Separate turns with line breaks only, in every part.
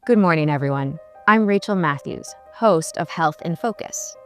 Good morning, everyone. I'm Rachel Matthews, host of Health in Focus.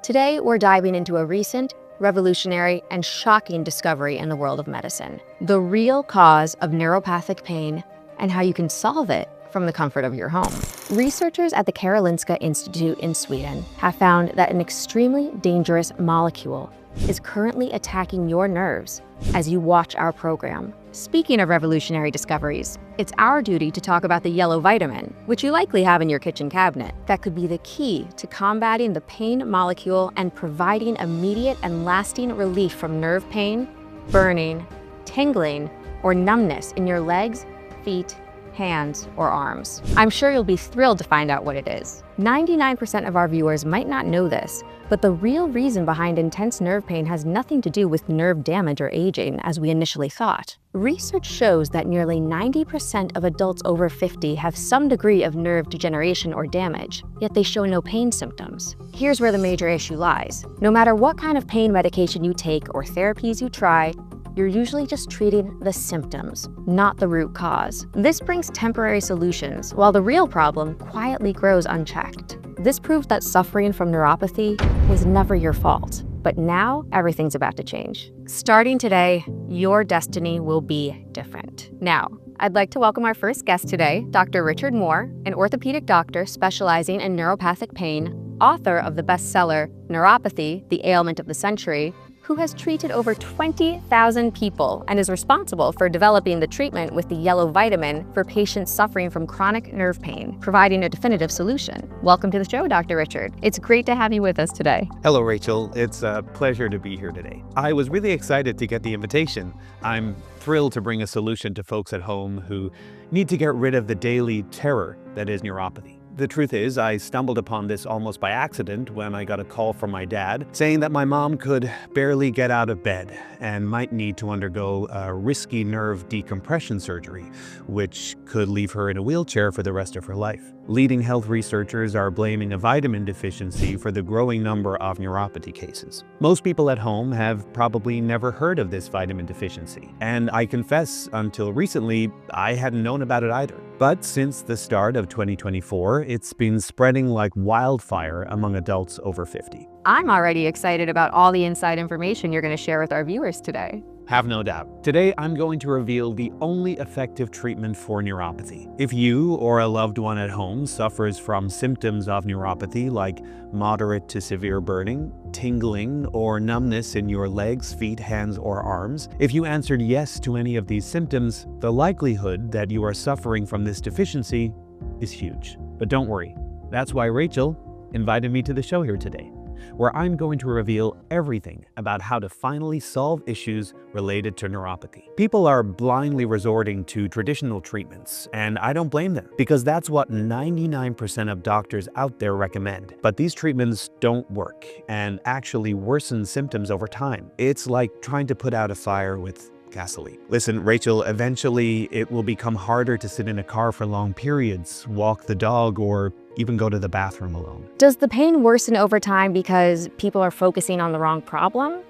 Today, we're diving into a recent, revolutionary, and shocking discovery in the world of medicine: the real cause of neuropathic pain and how you can solve it from the comfort of your home. Researchers at the Karolinska Institute in Sweden have found that an extremely dangerous molecule is currently attacking your nerves as you watch our program. Speaking of revolutionary discoveries, it's our duty to talk about the yellow vitamin, which you likely have in your kitchen cabinet, that could be the key to combating the pain molecule and providing immediate and lasting relief from nerve pain, burning, tingling, or numbness in your legs, feet, hands, or arms. I'm sure you'll be thrilled to find out what it is. 99% of our viewers might not know this, but the real reason behind intense nerve pain has nothing to do with nerve damage or aging, as we initially thought. Research shows that nearly 90% of adults over 50 have some degree of nerve degeneration or damage, yet they show no pain symptoms. Here's where the major issue lies. No matter what kind of pain medication you take or therapies you try, you're usually just treating the symptoms, not the root cause. This brings temporary solutions, while the real problem quietly grows unchecked. This proved that suffering from neuropathy was never your fault. But now, everything's about to change. Starting today, your destiny will be different. Now, I'd like to welcome our first guest today, Dr. Richard Moore, an orthopedic doctor specializing in neuropathic pain, author of the bestseller Neuropathy, the Ailment of the Century, who has treated over 20,000 people and is responsible for developing the treatment with the yellow vitamin for patients suffering from chronic nerve pain, providing a definitive solution. Welcome to the show, Dr. Richard. It's great to have you with us today.
Hello, Rachel. It's a pleasure to be here today. I was really excited to get the invitation. I'm thrilled to bring a solution to folks at home who need to get rid of the daily terror that is neuropathy. The truth is, I stumbled upon this almost by accident when I got a call from my dad saying that my mom could barely get out of bed and might need to undergo a risky nerve decompression surgery, which could leave her in a wheelchair for the rest of her life. Leading health researchers are blaming a vitamin deficiency for the growing number of neuropathy cases. Most people at home have probably never heard of this vitamin deficiency, and I confess, until recently, I hadn't known about it either. But since the start of 2024, it's been spreading like wildfire among adults over 50.
I'm already excited about all the inside information you're going to share with our viewers today.
Have no doubt. Today, I'm going to reveal the only effective treatment for neuropathy. If you or a loved one at home suffers from symptoms of neuropathy like moderate to severe burning, tingling, or numbness in your legs, feet, hands, or arms, if you answered yes to any of these symptoms, the likelihood that you are suffering from this deficiency is huge. But don't worry, that's why Rachel invited me to the show here today, where I'm going to reveal everything about how to finally solve issues related to neuropathy. People are blindly resorting to traditional treatments, and I don't blame them, because that's what 99% of doctors out there recommend. But these treatments don't work and actually worsen symptoms over time. It's like trying to put out a fire with gasoline. Listen, Rachel, eventually it will become harder to sit in a car for long periods, walk the dog, or even go to the bathroom alone.
Does the pain worsen over time because people are focusing on the wrong problem?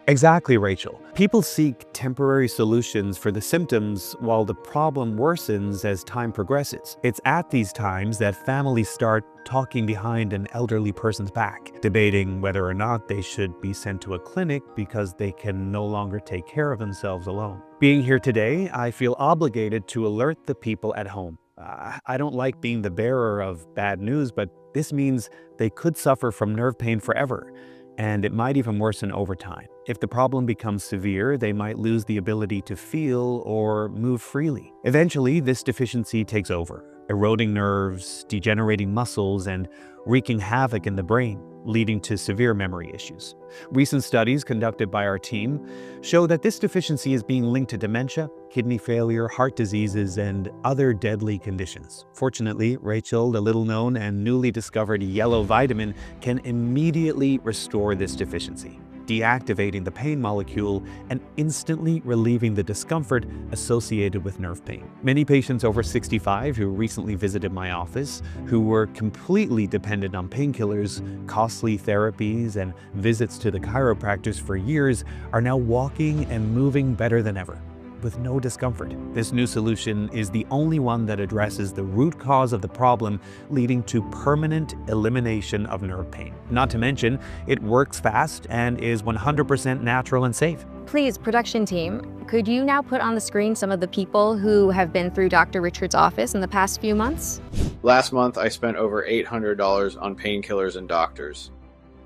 Exactly, Rachel. People seek temporary solutions for the symptoms while the problem worsens as time progresses. It's at these times that families start talking behind an elderly person's back, debating whether or not they should be sent to a clinic because they can no longer take care of themselves alone. Being here today, I feel obligated to alert the people at home. I don't like being the bearer of bad news, but this means they could suffer from nerve pain forever, and it might even worsen over time. If the problem becomes severe, they might lose the ability to feel or move freely. Eventually, this deficiency takes over, eroding nerves, degenerating muscles, and wreaking havoc in the brain, leading to severe memory issues. Recent studies conducted by our team show that this deficiency is being linked to dementia, kidney failure, heart diseases, and other deadly conditions. Fortunately, Rachel, the little-known and newly discovered yellow vitamin, can immediately restore this deficiency, deactivating the pain molecule and instantly relieving the discomfort associated with nerve pain. Many patients over 65 who recently visited my office, who were completely dependent on painkillers, costly therapies, and visits to the chiropractors for years, are now walking and moving better than ever. with no discomfort. This new solution is the only one that addresses the root cause of the problem, leading to permanent elimination of nerve pain. Not to mention, it works fast and is 100% natural and safe.
Please, production team, could you now put on the screen some of the people who have been through Dr. Richard's office in the past few months?
Last month, I spent over $800 on painkillers and doctors,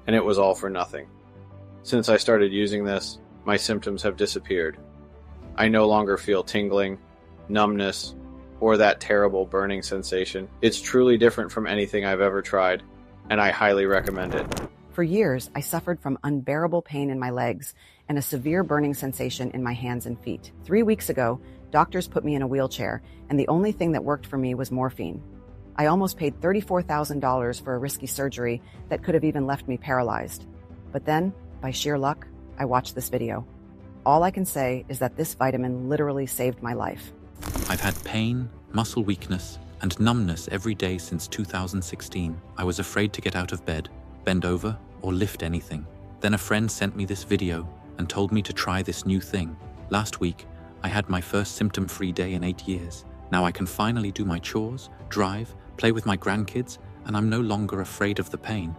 and it was all for nothing. Since I started using this, my symptoms have disappeared. I no longer feel tingling, numbness, or that terrible burning sensation. It's truly different from anything I've ever tried, and I highly recommend it.
For years, I suffered from unbearable pain in my legs and a severe burning sensation in my hands and feet. 3 weeks ago, doctors put me in a wheelchair, and the only thing that worked for me was morphine. I almost paid $34,000 for a risky surgery that could have even left me paralyzed. But then, by sheer luck, I watched this video. All I can say is that this vitamin literally saved my life.
I've had pain, muscle weakness, and numbness every day since 2016. I was afraid to get out of bed, bend over, or lift anything. Then a friend sent me this video and told me to try this new thing. Last week, I had my first symptom-free day in 8 years. Now I can finally do my chores, drive, play with my grandkids, and I'm no longer afraid of the pain.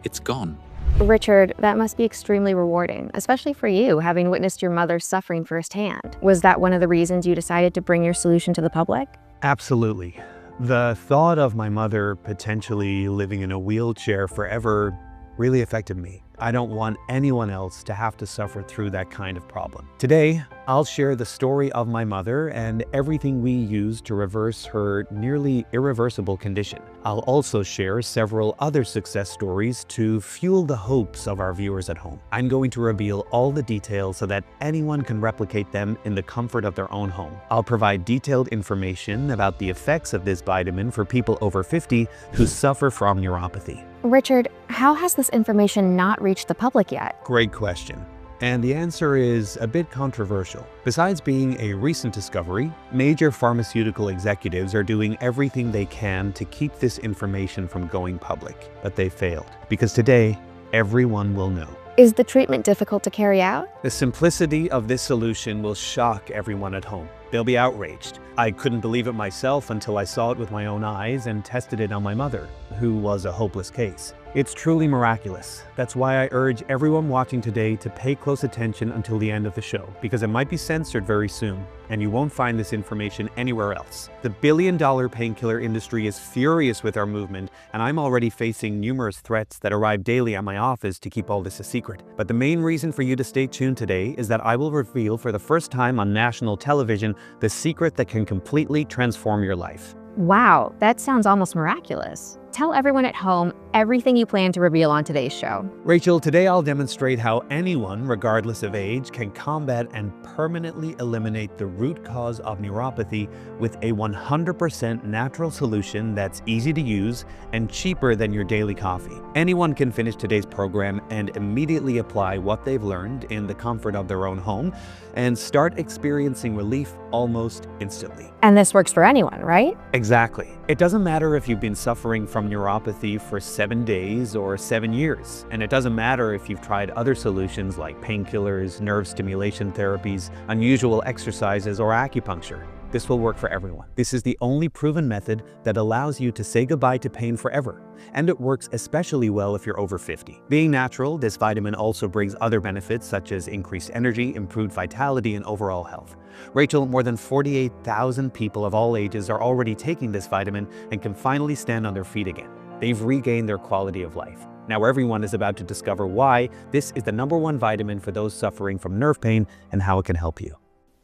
It's gone.
Richard, that must be extremely rewarding, especially for you, having witnessed your mother suffering firsthand. Was that one of the reasons you decided to bring your solution to the public?
Absolutely. The thought of my mother potentially living in a wheelchair forever really affected me. I don't want anyone else to have to suffer through that kind of problem. Today, I'll share the story of my mother and everything we used to reverse her nearly irreversible condition. I'll also share several other success stories to fuel the hopes of our viewers at home. I'm going to reveal all the details so that anyone can replicate them in the comfort of their own home. I'll provide detailed information about the effects of this vitamin for people over 50 who suffer from neuropathy.
Richard, how has this information not reached the public yet?
Great question. And the answer is a bit controversial. Besides being a recent discovery, major pharmaceutical executives are doing everything they can to keep this information from going public. But they failed, because today, everyone will know.
Is the treatment difficult to carry out?
The simplicity of this solution will shock everyone at home. They'll be outraged. I couldn't believe it myself until I saw it with my own eyes and tested it on my mother, who was a hopeless case. It's truly miraculous. That's why I urge everyone watching today to pay close attention until the end of the show, because it might be censored very soon, and you won't find this information anywhere else. The billion-dollar painkiller industry is furious with our movement, and I'm already facing numerous threats that arrive daily at my office to keep all this a secret. But the main reason for you to stay tuned today is that I will reveal for the first time on national television the secret that can completely transform your life.
Wow, that sounds almost miraculous. Tell everyone at home everything you plan to reveal on today's show.
Rachel, today I'll demonstrate how anyone, regardless of age, can combat and permanently eliminate the root cause of neuropathy with a 100% natural solution that's easy to use and cheaper than your daily coffee. Anyone can finish today's program and immediately apply what they've learned in the comfort of their own home and start experiencing relief almost instantly.
And this works for anyone, right?
Exactly. It doesn't matter if you've been suffering from neuropathy for 7 days or 7 years. And it doesn't matter if you've tried other solutions like painkillers, nerve stimulation therapies, unusual exercises, or acupuncture. This will work for everyone. This is the only proven method that allows you to say goodbye to pain forever. And it works especially well if you're over 50. Being natural, this vitamin also brings other benefits such as increased energy, improved vitality, and overall health. Rachel, more than 48,000 people of all ages are already taking this vitamin and can finally stand on their feet again. They've regained their quality of life. Now everyone is about to discover why this is the #1 vitamin for those suffering from nerve pain and how it can help you.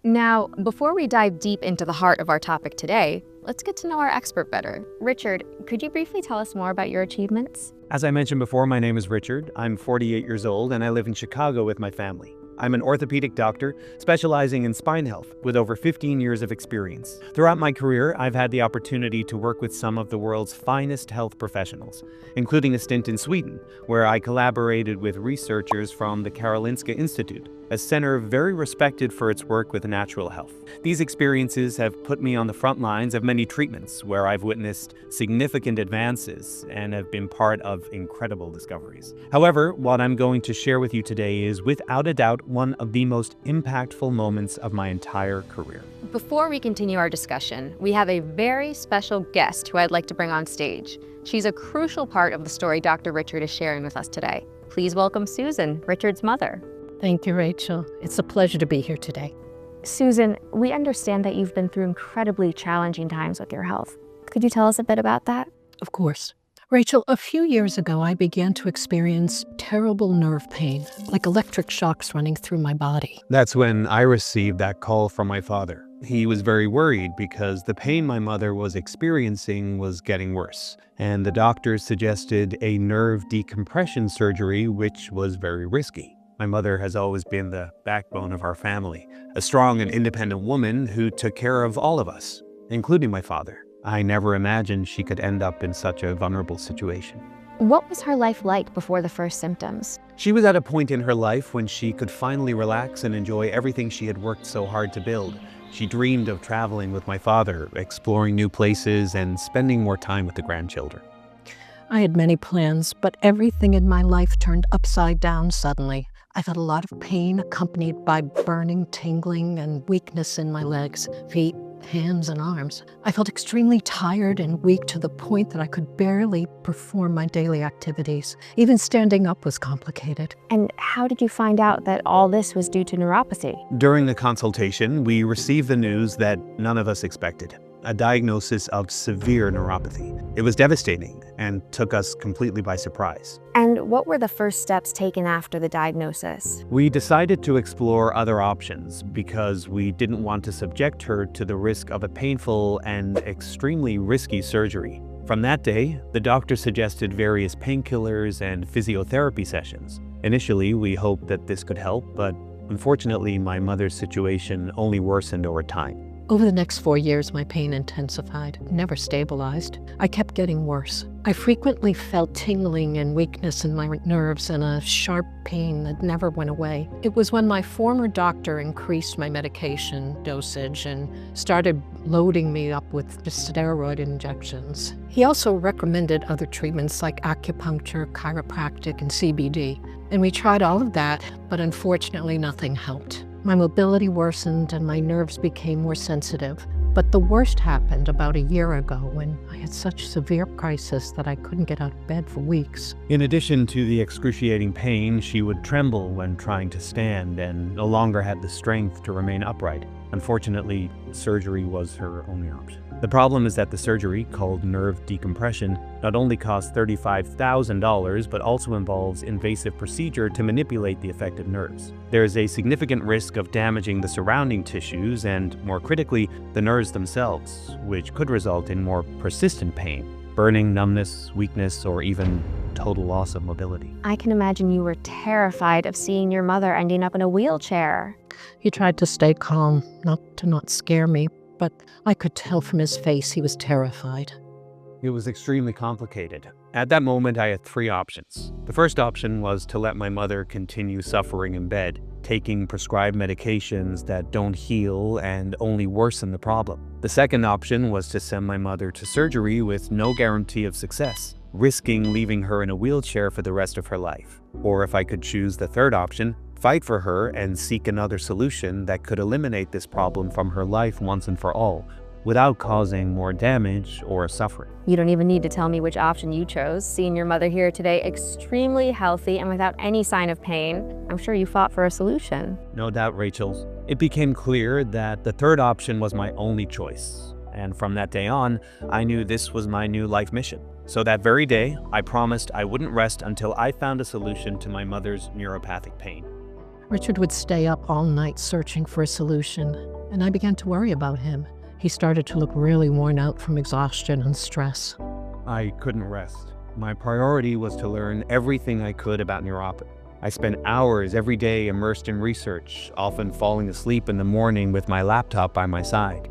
Now, before we dive deep into the heart of our topic today, let's get to know our expert better. Richard, could you briefly tell us more about your achievements?
As I mentioned before, my name is Richard. I'm 48 years old and I live in Chicago with my family. I'm an orthopedic doctor specializing in spine health with over 15 years of experience. Throughout my career, I've had the opportunity to work with some of the world's finest health professionals, including a stint in Sweden, where I collaborated with researchers from the Karolinska Institute, a center very respected for its work with natural health. These experiences have put me on the front lines of many treatments where I've witnessed significant advances and have been part of incredible discoveries. However, what I'm going to share with you today is without a doubt one of the most impactful moments of my entire career.
Before we continue our discussion, we have a very special guest who I'd like to bring on stage. She's a crucial part of the story Dr. Richard is sharing with us today. Please welcome Susan, Richard's mother.
Thank you, Rachel. It's a pleasure to be here today.
Susan, we understand that you've been through incredibly challenging times with your health. Could you tell us a bit about that?
Of course. Rachel, a few years ago, I began to experience terrible nerve pain, like electric shocks running through my body.
That's when I received that call from my father. He was very worried because the pain my mother was experiencing was getting worse, and the doctors suggested a nerve decompression surgery, which was very risky. My mother has always been the backbone of our family, a strong and independent woman who took care of all of us, including my father. I never imagined she could end up in such a vulnerable situation.
What was her life like before the first symptoms?
She was at a point in her life when she could finally relax and enjoy everything she had worked so hard to build. She dreamed of traveling with my father, exploring new places, and spending more time with the grandchildren.
I had many plans, but everything in my life turned upside down suddenly. I felt a lot of pain accompanied by burning, tingling, and weakness in my legs, feet, hands, and arms. I felt extremely tired and weak to the point that I could barely perform my daily activities. Even standing up was complicated.
And how did you find out that all this was due to neuropathy?
During the consultation, we received the news that none of us expected: a diagnosis of severe neuropathy. It was devastating and took us completely by surprise.
And what were the first steps taken after the diagnosis?
We decided to explore other options because we didn't want to subject her to the risk of a painful and extremely risky surgery. From that day, the doctor suggested various painkillers and physiotherapy sessions. Initially, we hoped that this could help, but unfortunately, my mother's situation only worsened over time.
Over the next 4 years, my pain intensified, never stabilized. I kept getting worse. I frequently felt tingling and weakness in my nerves and a sharp pain that never went away. It was when my former doctor increased my medication dosage and started loading me up with steroid injections. He also recommended other treatments like acupuncture, chiropractic, and CBD. And we tried all of that, but unfortunately nothing helped. My mobility worsened and my nerves became more sensitive. But the worst happened about a year ago when I had such severe crisis that I couldn't get out of bed for weeks.
In addition to the excruciating pain, she would tremble when trying to stand and no longer had the strength to remain upright. Unfortunately, surgery was her only option. The problem is that the surgery, called nerve decompression, not only costs $35,000, but also involves invasive procedure to manipulate the affected nerves. There is a significant risk of damaging the surrounding tissues and, more critically, the nerves themselves, which could result in more persistent pain, burning, numbness, weakness, or even total loss of mobility.
I can imagine you were terrified of seeing your mother ending up in a wheelchair.
He tried to stay calm, not scare me, but I could tell from his face he was terrified.
It was extremely complicated. At that moment, I had 3 options. The first option was to let my mother continue suffering in bed, taking prescribed medications that don't heal and only worsen the problem. The second option was to send my mother to surgery with no guarantee of success, risking leaving her in a wheelchair for the rest of her life. Or if I could choose the third option, fight for her and seek another solution that could eliminate this problem from her life once and for all, without causing more damage or suffering.
You don't even need to tell me which option you chose. Seeing your mother here today, extremely healthy and without any sign of pain, I'm sure you fought for a solution.
No doubt, Rachel. It became clear that the third option was my only choice. And from that day on, I knew this was my new life mission. So that very day, I promised I wouldn't rest until I found a solution to my mother's neuropathic pain.
Richard would stay up all night searching for a solution, and I began to worry about him. He started to look really worn out from exhaustion and stress.
I couldn't rest. My priority was to learn everything I could about neuropathy. I spent hours every day immersed in research, often falling asleep in the morning with my laptop by my side.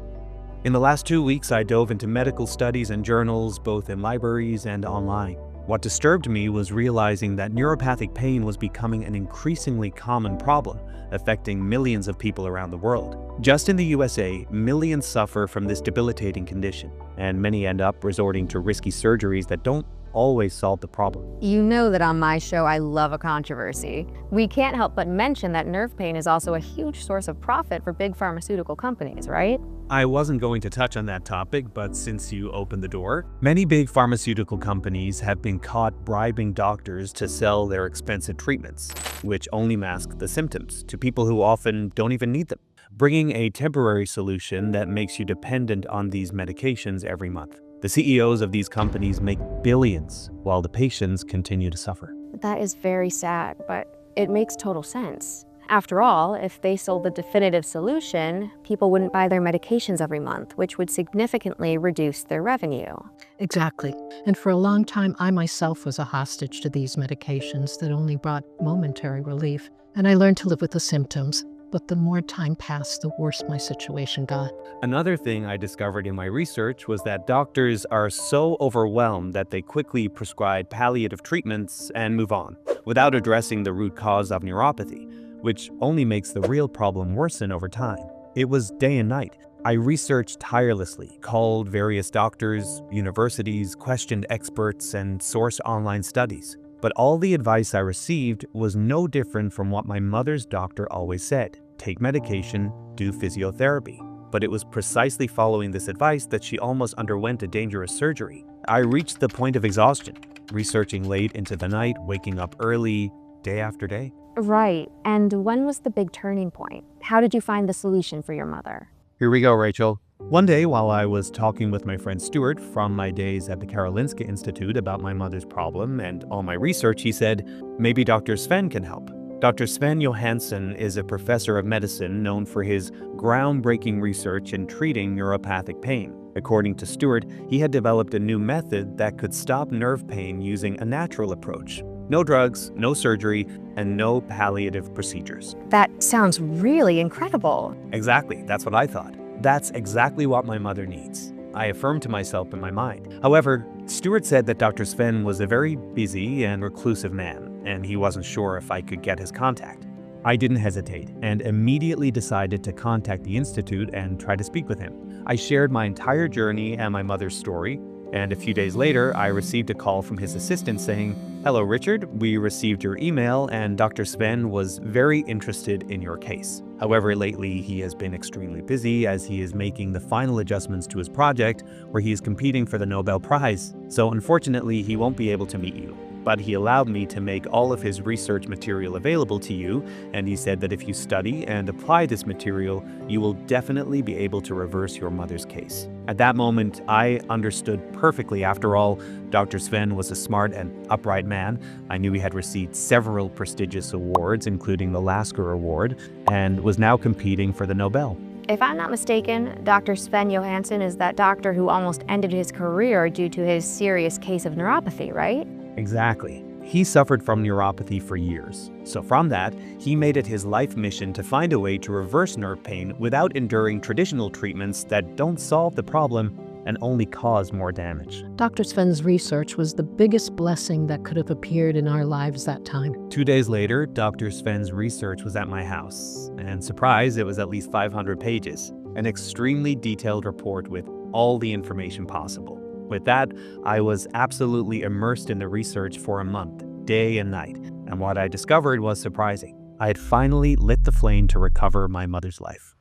In the last 2 weeks, I dove into medical studies and journals, both in libraries and online. What disturbed me was realizing that neuropathic pain was becoming an increasingly common problem, affecting millions of people around the world. Just in the USA, millions suffer from this debilitating condition, and many end up resorting to risky surgeries that don't always solve the problem.
You know that on my show, I love a controversy. We can't help but mention that nerve pain is also a huge source of profit for big pharmaceutical companies, right?
I wasn't going to touch on that topic, but since you opened the door, many big pharmaceutical companies have been caught bribing doctors to sell their expensive treatments, which only mask the symptoms to people who often don't even need them, bringing a temporary solution that makes you dependent on these medications every month. The CEOs of these companies make billions while the patients continue to suffer.
That is very sad, but it makes total sense. After all, if they sold the definitive solution, people wouldn't buy their medications every month, which would significantly reduce their revenue.
Exactly. And for a long time, I myself was a hostage to these medications that only brought momentary relief. And I learned to live with the symptoms. But the more time passed, the worse my situation got.
Another thing I discovered in my research was that doctors are so overwhelmed that they quickly prescribe palliative treatments and move on, without addressing the root cause of neuropathy, which only makes the real problem worsen over time. It was day and night. I researched tirelessly, called various doctors, universities, questioned experts, and sourced online studies. But all the advice I received was no different from what my mother's doctor always said: take medication, do physiotherapy. But it was precisely following this advice that she almost underwent a dangerous surgery. I reached the point of exhaustion, researching late into the night, waking up early, day after day.
Right. And when was the big turning point? How did you find the solution for your mother?
Here we go, Rachel. One day, while I was talking with my friend Stuart from my days at the Karolinska Institute about my mother's problem and all my research, he said, maybe Dr. Sven can help. Dr. Sven Johansson is a professor of medicine known for his groundbreaking research in treating neuropathic pain. According to Stuart, he had developed a new method that could stop nerve pain using a natural approach. No drugs, no surgery, and no palliative procedures.
That sounds really incredible.
Exactly, that's what I thought. That's exactly what my mother needs, I affirmed to myself in my mind. However, Stuart said that Dr. Sven was a very busy and reclusive man, and he wasn't sure if I could get his contact. I didn't hesitate and immediately decided to contact the Institute and try to speak with him. I shared my entire journey and my mother's story, and a few days later, I received a call from his assistant saying, "Hello, Richard. We received your email, and Dr. Sven was very interested in your case. However, lately he has been extremely busy as he is making the final adjustments to his project where he is competing for the Nobel Prize. So unfortunately, he won't be able to meet you. But he allowed me to make all of his research material available to you, and he said that if you study and apply this material, you will definitely be able to reverse your mother's case." At that moment, I understood perfectly. After all, Dr. Sven was a smart and upright man. I knew he had received several prestigious awards, including the Lasker Award, and was now competing for the Nobel.
If I'm not mistaken, Dr. Sven Johansson is that doctor who almost ended his career due to his serious case of neuropathy, right?
Exactly. He suffered from neuropathy for years. So from that, he made it his life mission to find a way to reverse nerve pain without enduring traditional treatments that don't solve the problem and only cause more damage.
Dr. Sven's research was the biggest blessing that could have appeared in our lives that time.
2 days later, Dr. Sven's research was at my house. And surprise, it was at least 500 pages. An extremely detailed report with all the information possible. With that, I was absolutely immersed in the research for a month, day and night, and what I discovered was surprising. I had finally lit the flame to recover my mother's life.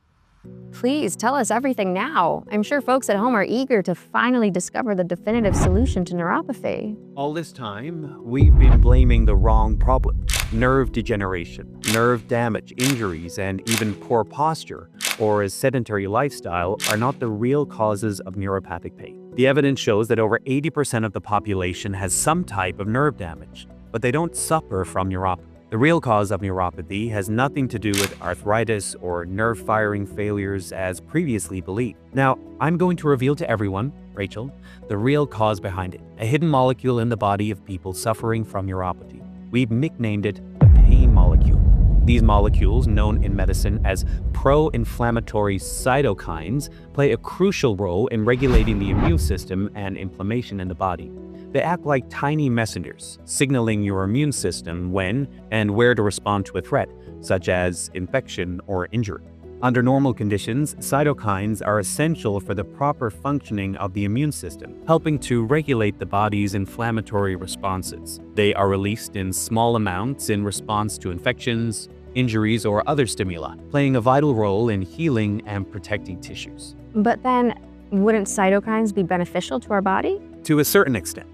Please tell us everything now. I'm sure folks at home are eager to finally discover the definitive solution to neuropathy.
All this time, we've been blaming the wrong problem. Nerve degeneration, nerve damage, injuries, and even poor posture or a sedentary lifestyle are not the real causes of neuropathic pain. The evidence shows that over 80% of the population has some type of nerve damage, but they don't suffer from neuropathy. The real cause of neuropathy has nothing to do with arthritis or nerve firing failures as previously believed. Now, I'm going to reveal to everyone, Rachel, the real cause behind it, a hidden molecule in the body of people suffering from neuropathy. We've nicknamed it the pain molecule. These molecules, known in medicine as pro-inflammatory cytokines, play a crucial role in regulating the immune system and inflammation in the body. They act like tiny messengers, signaling your immune system when and where to respond to a threat, such as infection or injury. Under normal conditions, cytokines are essential for the proper functioning of the immune system, helping to regulate the body's inflammatory responses. They are released in small amounts in response to infections, injuries, or other stimuli, playing a vital role in healing and protecting tissues.
But then, wouldn't cytokines be beneficial to our body?
To a certain extent.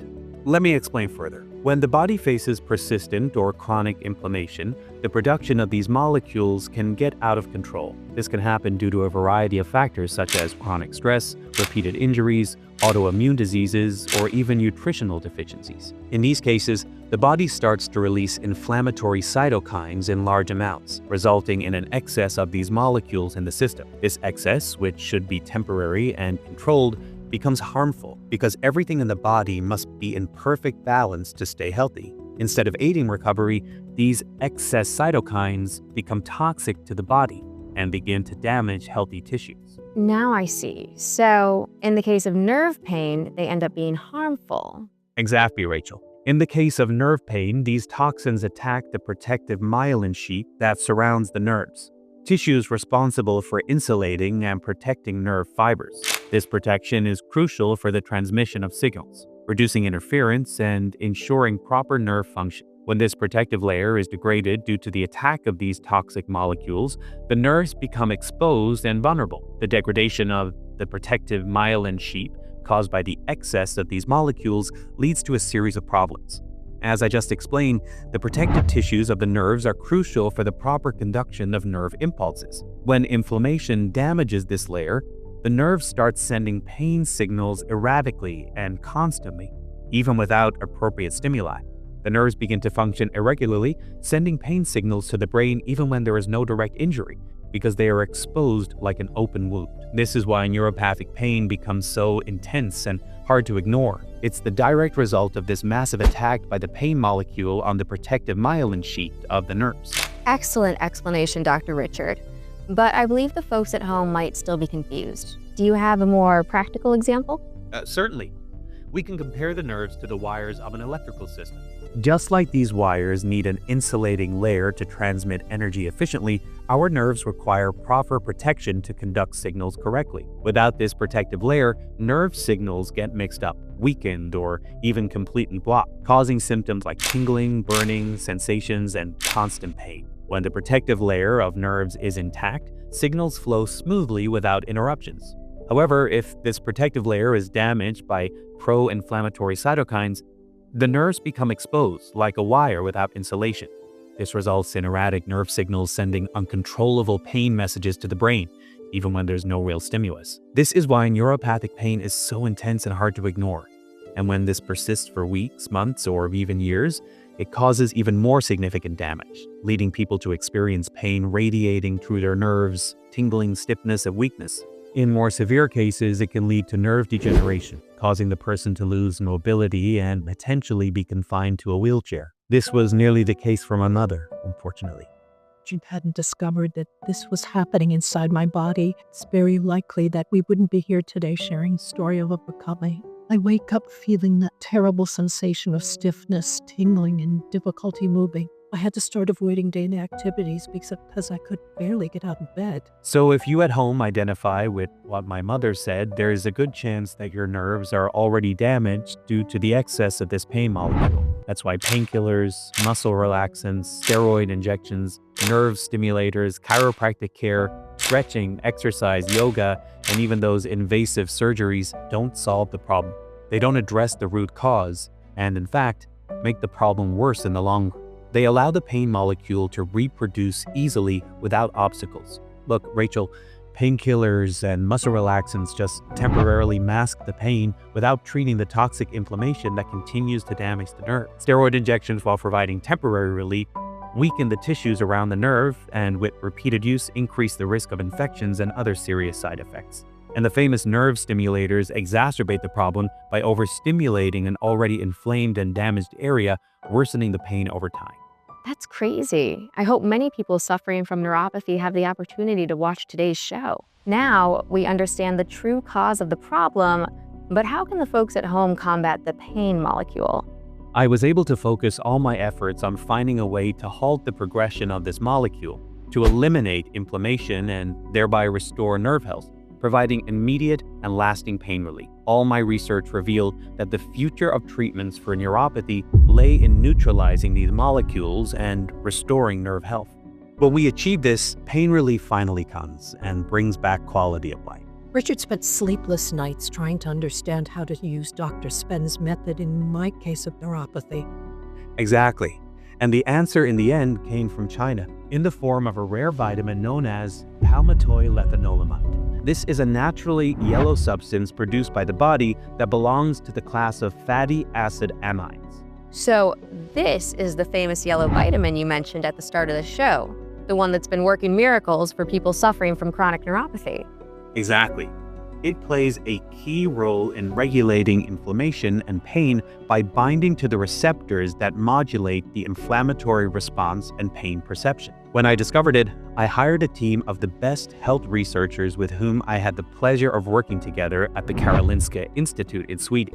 Let me explain further. When the body faces persistent or chronic inflammation, the production of these molecules can get out of control. This can happen due to a variety of factors such as chronic stress, repeated injuries, autoimmune diseases, or even nutritional deficiencies. In these cases, the body starts to release inflammatory cytokines in large amounts, resulting in an excess of these molecules in the system. This excess, which should be temporary and controlled, becomes harmful because everything in the body must be in perfect balance to stay healthy. Instead of aiding recovery, these excess cytokines become toxic to the body and begin to damage healthy tissues.
Now I see. So, in the case of nerve pain, they end up being harmful.
Exactly, Rachel. In the case of nerve pain, these toxins attack the protective myelin sheath that surrounds the nerves, tissues responsible for insulating and protecting nerve fibers. This protection is crucial for the transmission of signals, reducing interference and ensuring proper nerve function. When this protective layer is degraded due to the attack of these toxic molecules, the nerves become exposed and vulnerable. The degradation of the protective myelin sheath caused by the excess of these molecules leads to a series of problems. As I just explained, the protective tissues of the nerves are crucial for the proper conduction of nerve impulses. When inflammation damages this layer, the nerves start sending pain signals erratically and constantly, even without appropriate stimuli. The nerves begin to function irregularly, sending pain signals to the brain even when there is no direct injury, because they are exposed like an open wound. This is why neuropathic pain becomes so intense and hard to ignore. It's the direct result of this massive attack by the pain molecule on the protective myelin sheath of the nerves.
Excellent explanation, Dr. Richard. But I believe the folks at home might still be confused. Do you have a more practical example?
Certainly. We can compare the nerves to the wires of an electrical system. Just like these wires need an insulating layer to transmit energy efficiently, our nerves require proper protection to conduct signals correctly. Without this protective layer, nerve signals get mixed up, weakened, or even completely blocked, causing symptoms like tingling, burning, sensations, and constant pain. When the protective layer of nerves is intact, signals flow smoothly without interruptions. However, if this protective layer is damaged by pro-inflammatory cytokines, the nerves become exposed like a wire without insulation. This results in erratic nerve signals sending uncontrollable pain messages to the brain, even when there's no real stimulus. This is why neuropathic pain is so intense and hard to ignore. And when this persists for weeks, months, or even years, it causes even more significant damage, leading people to experience pain radiating through their nerves, tingling, stiffness, and weakness. In more severe cases, it can lead to nerve degeneration, causing the person to lose mobility and potentially be confined to a wheelchair. This was nearly the case for my mother, unfortunately.
If I hadn't discovered that this was happening inside my body, it's very likely that we wouldn't be here today sharing the story of recovery. I wake up feeling that terrible sensation of stiffness, tingling, and difficulty moving. I had to start avoiding daily activities because I could barely get out of bed.
So if you at home identify with what my mother said, there is a good chance that your nerves are already damaged due to the excess of this pain molecule. That's why painkillers, muscle relaxants, steroid injections, nerve stimulators, chiropractic care, stretching, exercise, yoga, and even those invasive surgeries don't solve the problem. They don't address the root cause, and in fact, make the problem worse in the long run. They allow the pain molecule to reproduce easily without obstacles. Look, Rachel, painkillers and muscle relaxants just temporarily mask the pain without treating the toxic inflammation that continues to damage the nerve. Steroid injections, while providing temporary relief, weaken the tissues around the nerve and, with repeated use, increase the risk of infections and other serious side effects. And the famous nerve stimulators exacerbate the problem by overstimulating an already inflamed and damaged area, worsening the pain over time.
That's crazy. I hope many people suffering from neuropathy have the opportunity to watch today's show. Now we understand the true cause of the problem, But how can the folks at home combat the pain molecule?
I was able to focus all my efforts on finding a way to halt the progression of this molecule, to eliminate inflammation and thereby restore nerve health, providing immediate and lasting pain relief. All my research revealed that the future of treatments for neuropathy lay in neutralizing these molecules and restoring nerve health. When we achieve this, pain relief finally comes and brings back quality of life.
Richard spent sleepless nights trying to understand how to use Dr. Spen's method in my case of neuropathy.
Exactly. And the answer in the end came from China, in the form of a rare vitamin known as palmitoylethanolamide. This is a naturally yellow substance produced by the body that belongs to the class of fatty acid amides.
So this is the famous yellow vitamin you mentioned at the start of the show, the one that's been working miracles for people suffering from chronic neuropathy.
Exactly. It plays a key role in regulating inflammation and pain by binding to the receptors that modulate the inflammatory response and pain perception. When I discovered it, I hired a team of the best health researchers with whom I had the pleasure of working together at the Karolinska Institute in Sweden,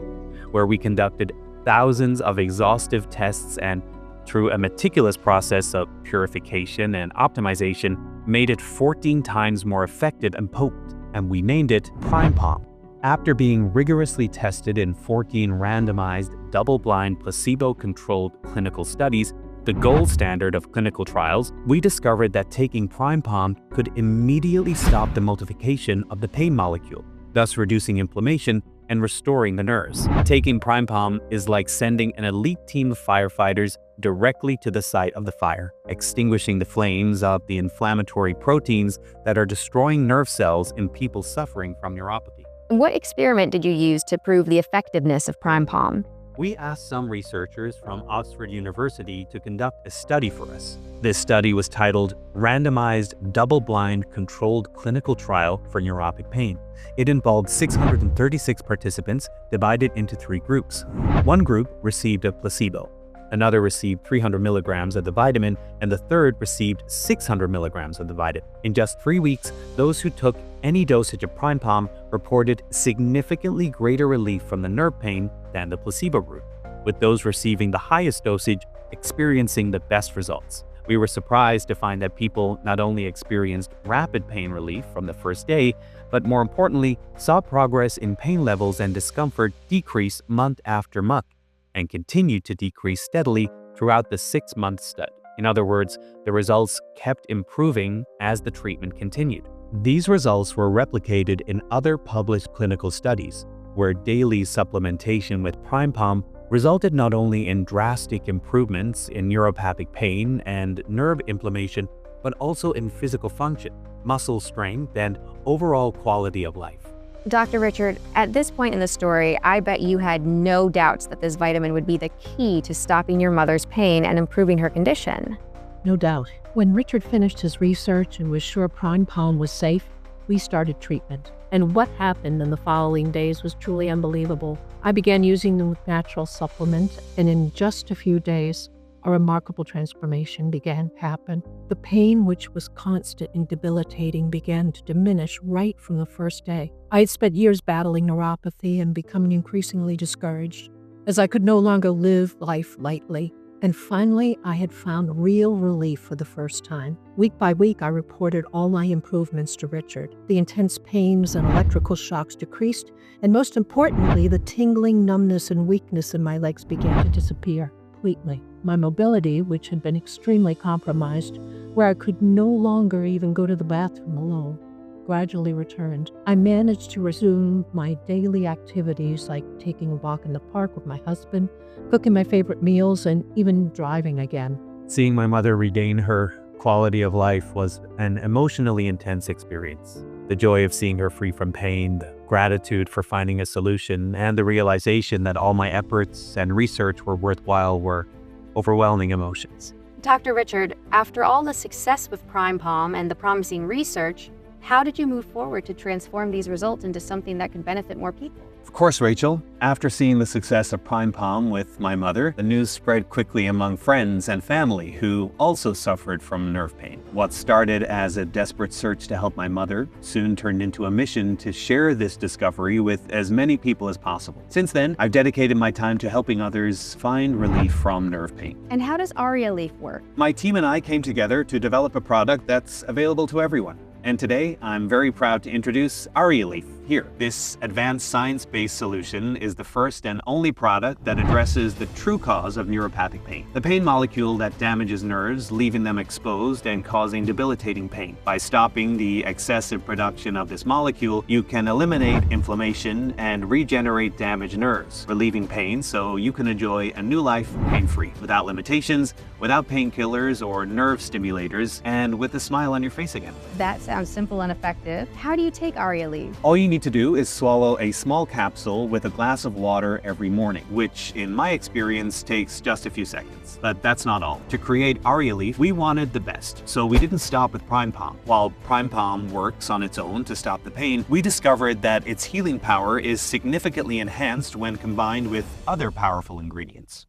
where we conducted thousands of exhaustive tests and, through a meticulous process of purification and optimization, made it 14 times more effective and potent. And we named it PrimePalm. After being rigorously tested in 14 randomized, double-blind, placebo-controlled clinical studies, the gold standard of clinical trials, we discovered that taking PrimePalm could immediately stop the multiplication of the pain molecule, thus reducing inflammation and restoring the nerves. Taking PrimePalm is like sending an elite team of firefighters directly to the site of the fire, extinguishing the flames of the inflammatory proteins that are destroying nerve cells in people suffering from neuropathy.
What experiment did you use to prove the effectiveness of PrimePalm?
We asked some researchers from Oxford University to conduct a study for us. This study was titled Randomized Double-Blind Controlled Clinical Trial for Neuropathic Pain. It involved 636 participants divided into 3 groups. One group received a placebo, another received 300 milligrams of the vitamin, and the third received 600 milligrams of the vitamin. In just 3 weeks, those who took any dosage of PrimePalm reported significantly greater relief from the nerve pain than the placebo group, with those receiving the highest dosage experiencing the best results. We were surprised to find that people not only experienced rapid pain relief from the first day, but more importantly, saw progress in pain levels and discomfort decrease month after month, and continued to decrease steadily throughout the 6-month study. In other words, the results kept improving as the treatment continued. These results were replicated in other published clinical studies, where daily supplementation with PrimePalm resulted not only in drastic improvements in neuropathic pain and nerve inflammation, but also in physical function, muscle strength, and overall quality of life.
Dr. Richard, at this point in the story, I bet you had no doubts that this vitamin would be the key to stopping your mother's pain and improving her condition.
No doubt. When Richard finished his research and was sure PrimePalm was safe, we started treatment. And what happened in the following days was truly unbelievable. I began using the natural supplement, and in just a few days, a remarkable transformation began to happen. The pain, which was constant and debilitating, began to diminish right from the first day. I had spent years battling neuropathy and becoming increasingly discouraged, as I could no longer live life lightly. And finally, I had found real relief for the first time. Week by week, I reported all my improvements to Richard. The intense pains and electrical shocks decreased, and most importantly, the tingling, numbness, and weakness in my legs began to disappear completely. My mobility, which had been extremely compromised, where I could no longer even go to the bathroom alone, gradually returned. I managed to resume my daily activities like taking a walk in the park with my husband, cooking my favorite meals, and even driving again.
Seeing my mother regain her quality of life was an emotionally intense experience. The joy of seeing her free from pain, the gratitude for finding a solution, and the realization that all my efforts and research were worthwhile were overwhelming emotions.
Dr. Richard, after all the success with PrimePalm and the promising research, how did you move forward to transform these results into something that could benefit more people?
Of course, Rachel. After seeing the success of Prime Palm with my mother, the news spread quickly among friends and family who also suffered from nerve pain. What started as a desperate search to help my mother soon turned into a mission to share this discovery with as many people as possible. Since then, I've dedicated my time to helping others find relief from nerve pain.
And how does Arialief work?
My team and I came together to develop a product that's available to everyone. And today, I'm very proud to introduce Arialief here. This advanced science-based solution is the first and only product that addresses the true cause of neuropathic pain, the pain molecule that damages nerves, leaving them exposed and causing debilitating pain. By stopping the excessive production of this molecule, you can eliminate inflammation and regenerate damaged nerves, relieving pain so you can enjoy a new life pain-free, without limitations, without painkillers or nerve stimulators, and with a smile on your face again.
That sounds simple and effective. How do you take Arialief?
All you need to do is swallow a small capsule with a glass of water every morning, which in my experience takes just a few seconds. But that's not all. To create Arialief, we wanted the best, so we didn't stop with Prime Palm. While Prime Palm works on its own to stop the pain, we discovered that its healing power is significantly enhanced when combined with other powerful ingredients.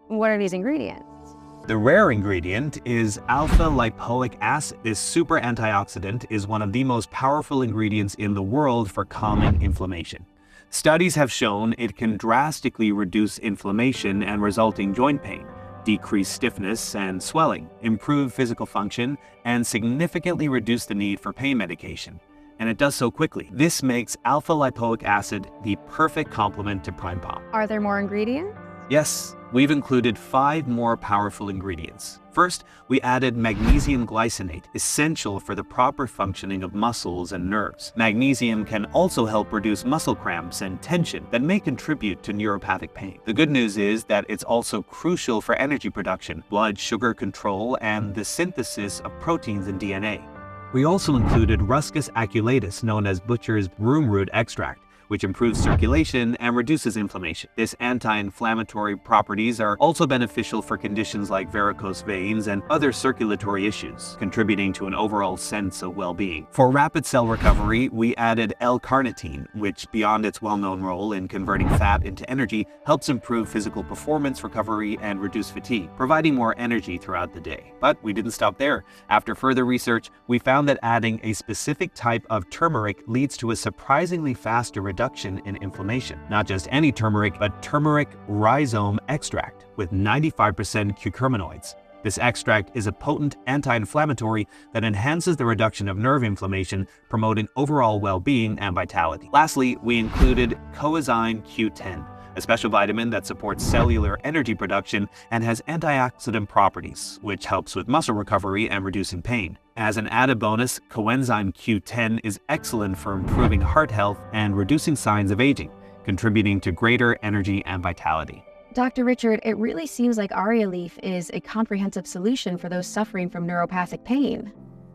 What are these ingredients?
The rare ingredient is alpha-lipoic acid. This super antioxidant is one of the most powerful ingredients in the world for calming inflammation. Studies have shown it can drastically reduce inflammation and resulting joint pain, decrease stiffness and swelling, improve physical function, and significantly reduce the need for pain medication. And it does so quickly. This makes alpha-lipoic acid the perfect complement to Prime Palm.
Are there more ingredients?
Yes, we've included 5 more powerful ingredients. First, we added magnesium glycinate, essential for the proper functioning of muscles and nerves. Magnesium can also help reduce muscle cramps and tension that may contribute to neuropathic pain. The good news is that it's also crucial for energy production, blood sugar control, and the synthesis of proteins in DNA. We also included Ruscus aculatus, known as butcher's broom root extract, which improves circulation and reduces inflammation. This anti-inflammatory properties are also beneficial for conditions like varicose veins and other circulatory issues, contributing to an overall sense of well-being. For rapid cell recovery, we added L-carnitine, which, beyond its well-known role in converting fat into energy, helps improve physical performance recovery and reduce fatigue, providing more energy throughout the day. But we didn't stop there. After further research, we found that adding a specific type of turmeric leads to a surprisingly faster reduction in inflammation. Not just any turmeric, but turmeric rhizome extract with 95% curcuminoids. This extract is a potent anti-inflammatory that enhances the reduction of nerve inflammation, promoting overall well-being and vitality. Lastly, we included coenzyme Q10, a special vitamin that supports cellular energy production and has antioxidant properties, which helps with muscle recovery and reducing pain. As an added bonus, coenzyme Q10 is excellent for improving heart health and reducing signs of aging, contributing to greater energy and vitality.
Dr. Richard, it really seems like Arialief is a comprehensive solution for those suffering from neuropathic pain.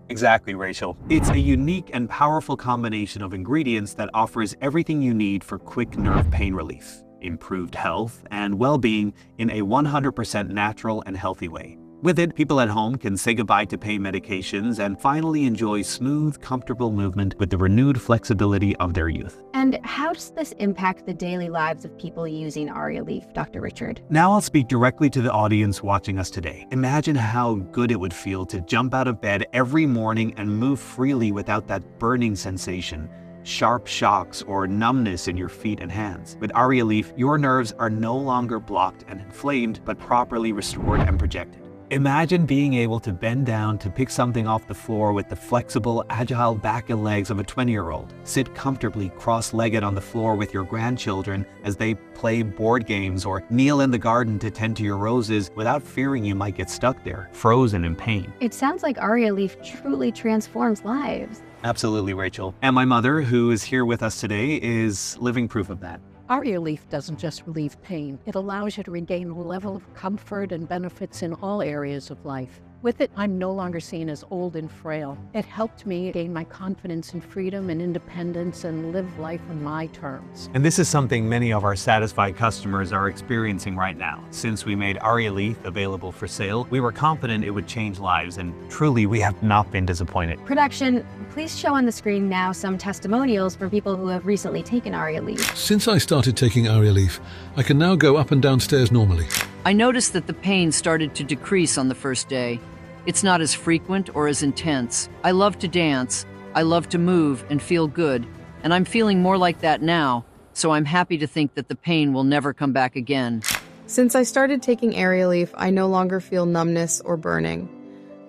Exactly, Rachel. It's a unique and powerful combination of ingredients that offers everything you need for quick nerve pain relief, improved health, and well-being in a 100% natural and healthy way. With it, people at home can say goodbye to pain medications and finally enjoy smooth, comfortable movement with the renewed flexibility of their youth.
And how does this impact the daily lives of people using Arialief, Dr. Richard?
Now I'll speak directly to the audience watching us today. Imagine how good it would feel to jump out of bed every morning and move freely without that burning sensation, sharp shocks, or numbness in your feet and hands. With Arialief, your nerves are no longer blocked and inflamed, but properly restored and projected. Imagine being able to bend down to pick something off the floor with the flexible, agile back and legs of a 20-year-old. Sit comfortably cross-legged on the floor with your grandchildren as they play board games, or kneel in the garden to tend to your roses without fearing you might get stuck there, frozen in pain.
It sounds like Arialief truly transforms lives.
Absolutely, Rachel. And my mother, who is here with us today, is living proof of that.
Arialief doesn't just relieve pain, it allows you to regain a level of comfort and benefits in all areas of life. With it, I'm no longer seen as old and frail. It helped me gain my confidence in freedom and independence and live life on my terms.
And this is something many of our satisfied customers are experiencing right now. Since we made Arialief available for sale, we were confident it would change lives, and truly we have not been disappointed.
Production, please show on the screen now some testimonials for people who have recently taken Arialief.
Since I started taking Arialief, I can now go up and down stairs normally.
I noticed that the pain started to decrease on the first day. It's not as frequent or as intense. I love to dance, I love to move and feel good, and I'm feeling more like that now, so I'm happy to think that the pain will never come back again.
Since I started taking Arialief, I no longer feel numbness or burning.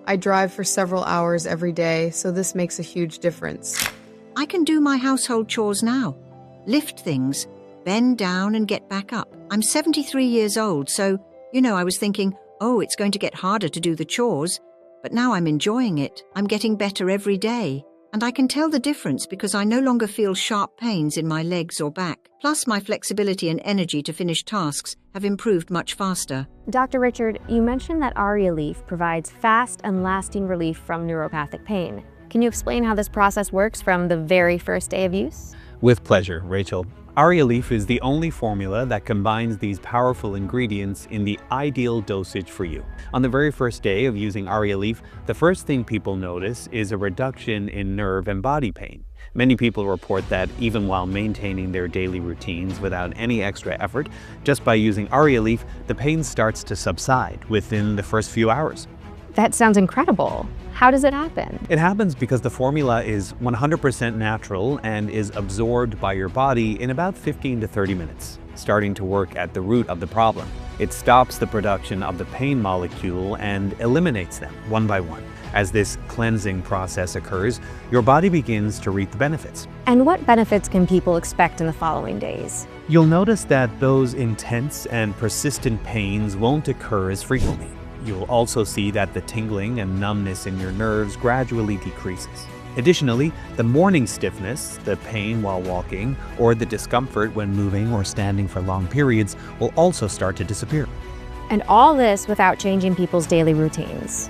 I drive for several hours every day, so this makes a huge difference.
I can do my household chores now. Lift things, bend down and get back up. I'm 73 years old, so, I was thinking, oh, it's going to get harder to do the chores, but now I'm enjoying it. I'm getting better every day. And I can tell the difference because I no longer feel sharp pains in my legs or back. Plus, my flexibility and energy to finish tasks have improved much faster.
Dr. Richard, you mentioned that Arialief provides fast and lasting relief from neuropathic pain. Can you explain how this process works from the very first day of use?
With pleasure, Rachel. Arialief is the only formula that combines these powerful ingredients in the ideal dosage for you. On the very first day of using Arialief, the first thing people notice is a reduction in nerve and body pain. Many people report that even while maintaining their daily routines without any extra effort, just by using Arialief, the pain starts to subside within the first few hours.
That sounds incredible. How does it happen?
It happens because the formula is 100% natural and is absorbed by your body in about 15 to 30 minutes, starting to work at the root of the problem. It stops the production of the pain molecule and eliminates them one by one. As this cleansing process occurs, your body begins to reap the benefits.
And what benefits can people expect in the following days?
You'll notice that those intense and persistent pains won't occur as frequently. You'll also see that the tingling and numbness in your nerves gradually decreases. Additionally, the morning stiffness, the pain while walking, or the discomfort when moving or standing for long periods will also start to disappear.
And all this without changing people's daily routines.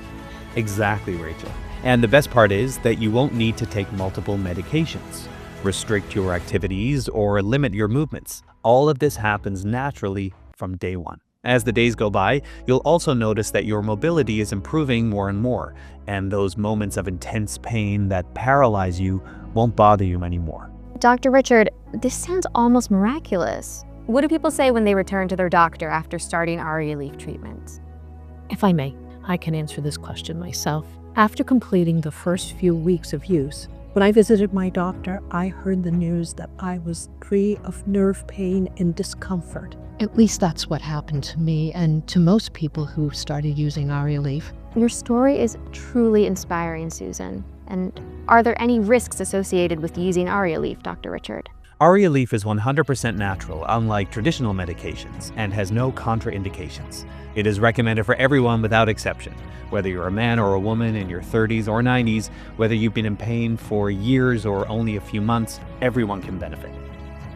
Exactly, Rachel. And the best part is that you won't need to take multiple medications, restrict your activities, or limit your movements. All of this happens naturally from day one. As the days go by, you'll also notice that your mobility is improving more and more, and those moments of intense pain that paralyze you won't bother you anymore.
Dr. Richard, this sounds almost miraculous. What do people say when they return to their doctor after starting Arialief treatment?
If I may, I can answer this question myself. After completing the first few weeks of use, when I visited my doctor, I heard the news that I was free of nerve pain and discomfort. At least that's what happened to me and to most people who started using Arialief.
Your story is truly inspiring, Susan. And are there any risks associated with using Arialief, Dr. Richard?
Arialief is 100% natural, unlike traditional medications, and has no contraindications. It is recommended for everyone without exception. Whether you're a man or a woman in your 30s or 90s, whether you've been in pain for years or only a few months, everyone can benefit.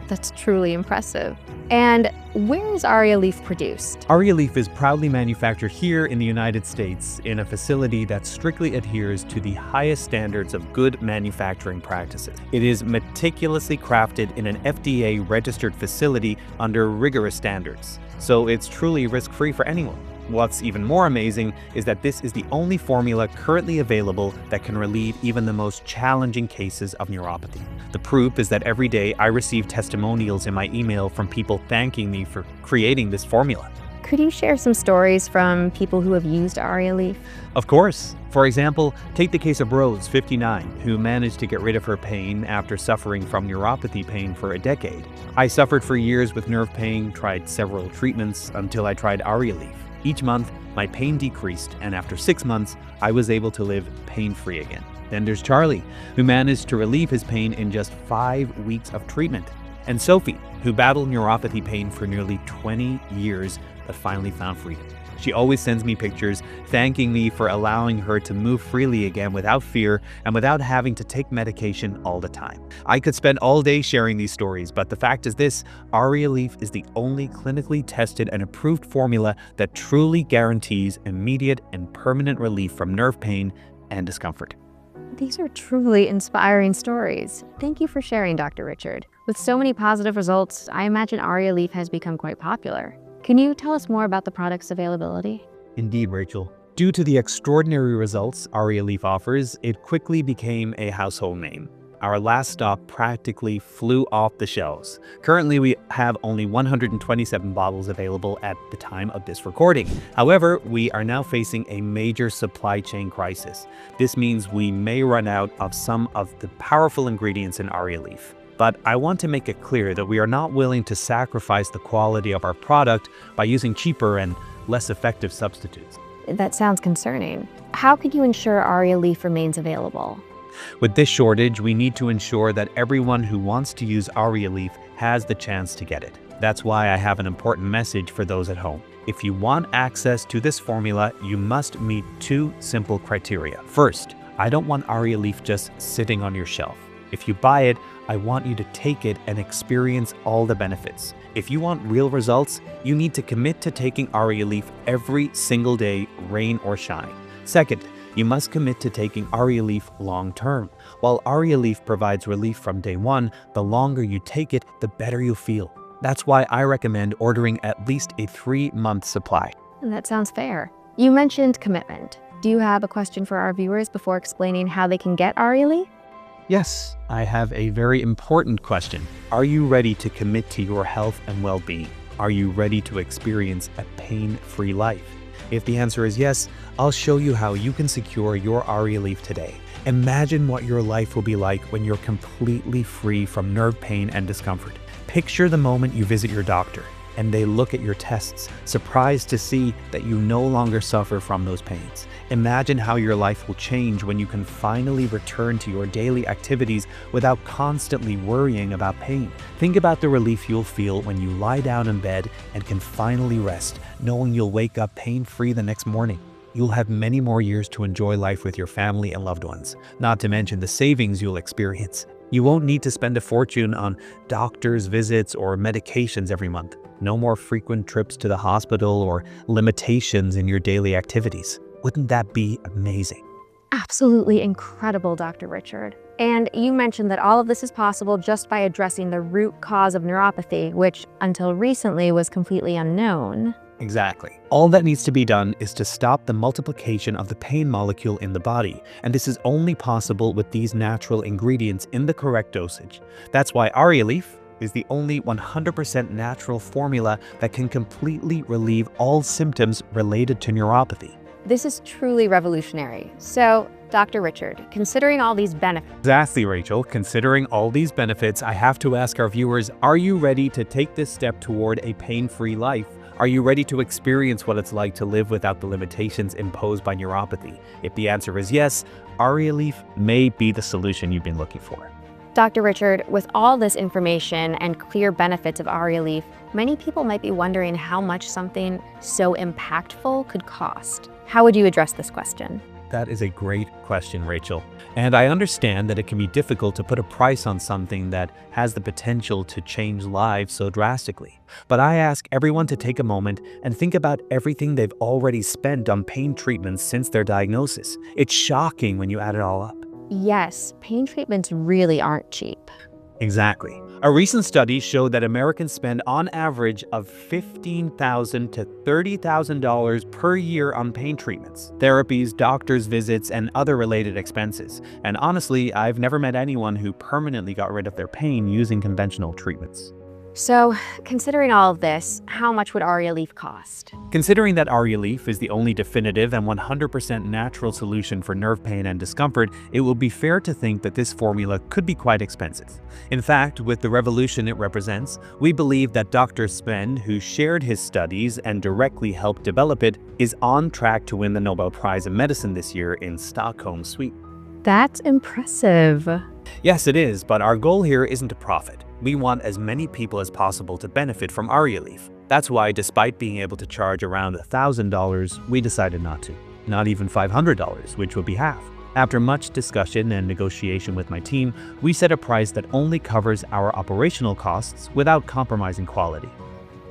That's truly impressive. And where is Arialief produced?
Arialief is proudly manufactured here in the United States in a facility that strictly adheres to the highest standards of good manufacturing practices. It is meticulously crafted in an FDA-registered facility under rigorous standards, so it's truly risk-free for anyone. What's even more amazing is that this is the only formula currently available that can relieve even the most challenging cases of neuropathy. The proof is that every day I receive testimonials in my email from people thanking me for creating this formula.
Could you share some stories from people who have used Arialief?
Of course. For example, take the case of Rose, 59, who managed to get rid of her pain after suffering from neuropathy pain for a decade. I suffered for years with nerve pain, tried several treatments until I tried Arialief. Each month, my pain decreased, and after 6 months, I was able to live pain-free again. Then there's Charlie, who managed to relieve his pain in just 5 weeks of treatment. And Sophie, who battled neuropathy pain for nearly 20 years, that finally found freedom. She always sends me pictures, thanking me for allowing her to move freely again without fear and without having to take medication all the time. I could spend all day sharing these stories, but the fact is this: Arialief is the only clinically tested and approved formula that truly guarantees immediate and permanent relief from nerve pain and discomfort.
These are truly inspiring stories. Thank you for sharing, Dr. Richard. With so many positive results, I imagine Arialief has become quite popular. Can you tell us more about the product's availability?
Indeed, Rachel. Due to the extraordinary results Arialief offers, it quickly became a household name. Our last stock practically flew off the shelves. Currently, we have only 127 bottles available at the time of this recording. However, we are now facing a major supply chain crisis. This means we may run out of some of the powerful ingredients in Arialief. But I want to make it clear that we are not willing to sacrifice the quality of our product by using cheaper and less effective substitutes.
That sounds concerning. How can you ensure Arialief remains available?
With this shortage, we need to ensure that everyone who wants to use Arialief has the chance to get it. That's why I have an important message for those at home. If you want access to this formula, you must meet two simple criteria. First, I don't want Arialief just sitting on your shelf. If you buy it, I want you to take it and experience all the benefits. If you want real results, you need to commit to taking Arialief every single day, rain or shine. Second, you must commit to taking Arialief long term. While Arialief provides relief from day one, the longer you take it, the better you feel. That's why I recommend ordering at least a 3-month supply.
That sounds fair. You mentioned commitment. Do you have a question for our viewers before explaining how they can get Arialief?
Yes, I have a very important question. Are you ready to commit to your health and well-being? Are you ready to experience a pain-free life? If the answer is yes, I'll show you how you can secure your Arialief today. Imagine what your life will be like when you're completely free from nerve pain and discomfort. Picture the moment you visit your doctor and they look at your tests, surprised to see that you no longer suffer from those pains. Imagine how your life will change when you can finally return to your daily activities without constantly worrying about pain. Think about the relief you'll feel when you lie down in bed and can finally rest, knowing you'll wake up pain-free the next morning. You'll have many more years to enjoy life with your family and loved ones, not to mention the savings you'll experience. You won't need to spend a fortune on doctor's visits or medications every month. No more frequent trips to the hospital or limitations in your daily activities. Wouldn't that be amazing?
Absolutely incredible, Dr. Richard. And you mentioned that all of this is possible just by addressing the root cause of neuropathy, which until recently was completely unknown.
Exactly. All that needs to be done is to stop the multiplication of the pain molecule in the body, and this is only possible with these natural ingredients in the correct dosage. That's why Arialief is the only 100% natural formula that can completely relieve all symptoms related to neuropathy.
This is truly revolutionary. So, Dr. Richard, considering all these benefits—
Exactly, Rachel. Considering all these benefits, I have to ask our viewers, are you ready to take this step toward a pain-free life? Are you ready to experience what it's like to live without the limitations imposed by neuropathy? If the answer is yes, Arialief may be the solution you've been looking for.
Dr. Richard, with all this information and clear benefits of Arialief, many people might be wondering how much something so impactful could cost. How would you address this question?
That is a great question, Rachel. And I understand that it can be difficult to put a price on something that has the potential to change lives so drastically. But I ask everyone to take a moment and think about everything they've already spent on pain treatments since their diagnosis. It's shocking when you add it all up.
Yes, pain treatments really aren't cheap.
Exactly. A recent study showed that Americans spend on average of $15,000 to $30,000 per year on pain treatments, therapies, doctor's visits, and other related expenses. And honestly, I've never met anyone who permanently got rid of their pain using conventional treatments.
So, considering all of this, how much would Arialief cost?
Considering that Arialief is the only definitive and 100% natural solution for nerve pain and discomfort, it will be fair to think that this formula could be quite expensive. In fact, with the revolution it represents, we believe that Dr. Sven, who shared his studies and directly helped develop it, is on track to win the Nobel Prize in Medicine this year in Stockholm, Sweden.
That's impressive.
Yes, it is, but our goal here isn't to profit. We want as many people as possible to benefit from Arialief. That's why, despite being able to charge around $1,000, we decided not to. Not even $500, which would be half. After much discussion and negotiation with my team, we set a price that only covers our operational costs without compromising quality.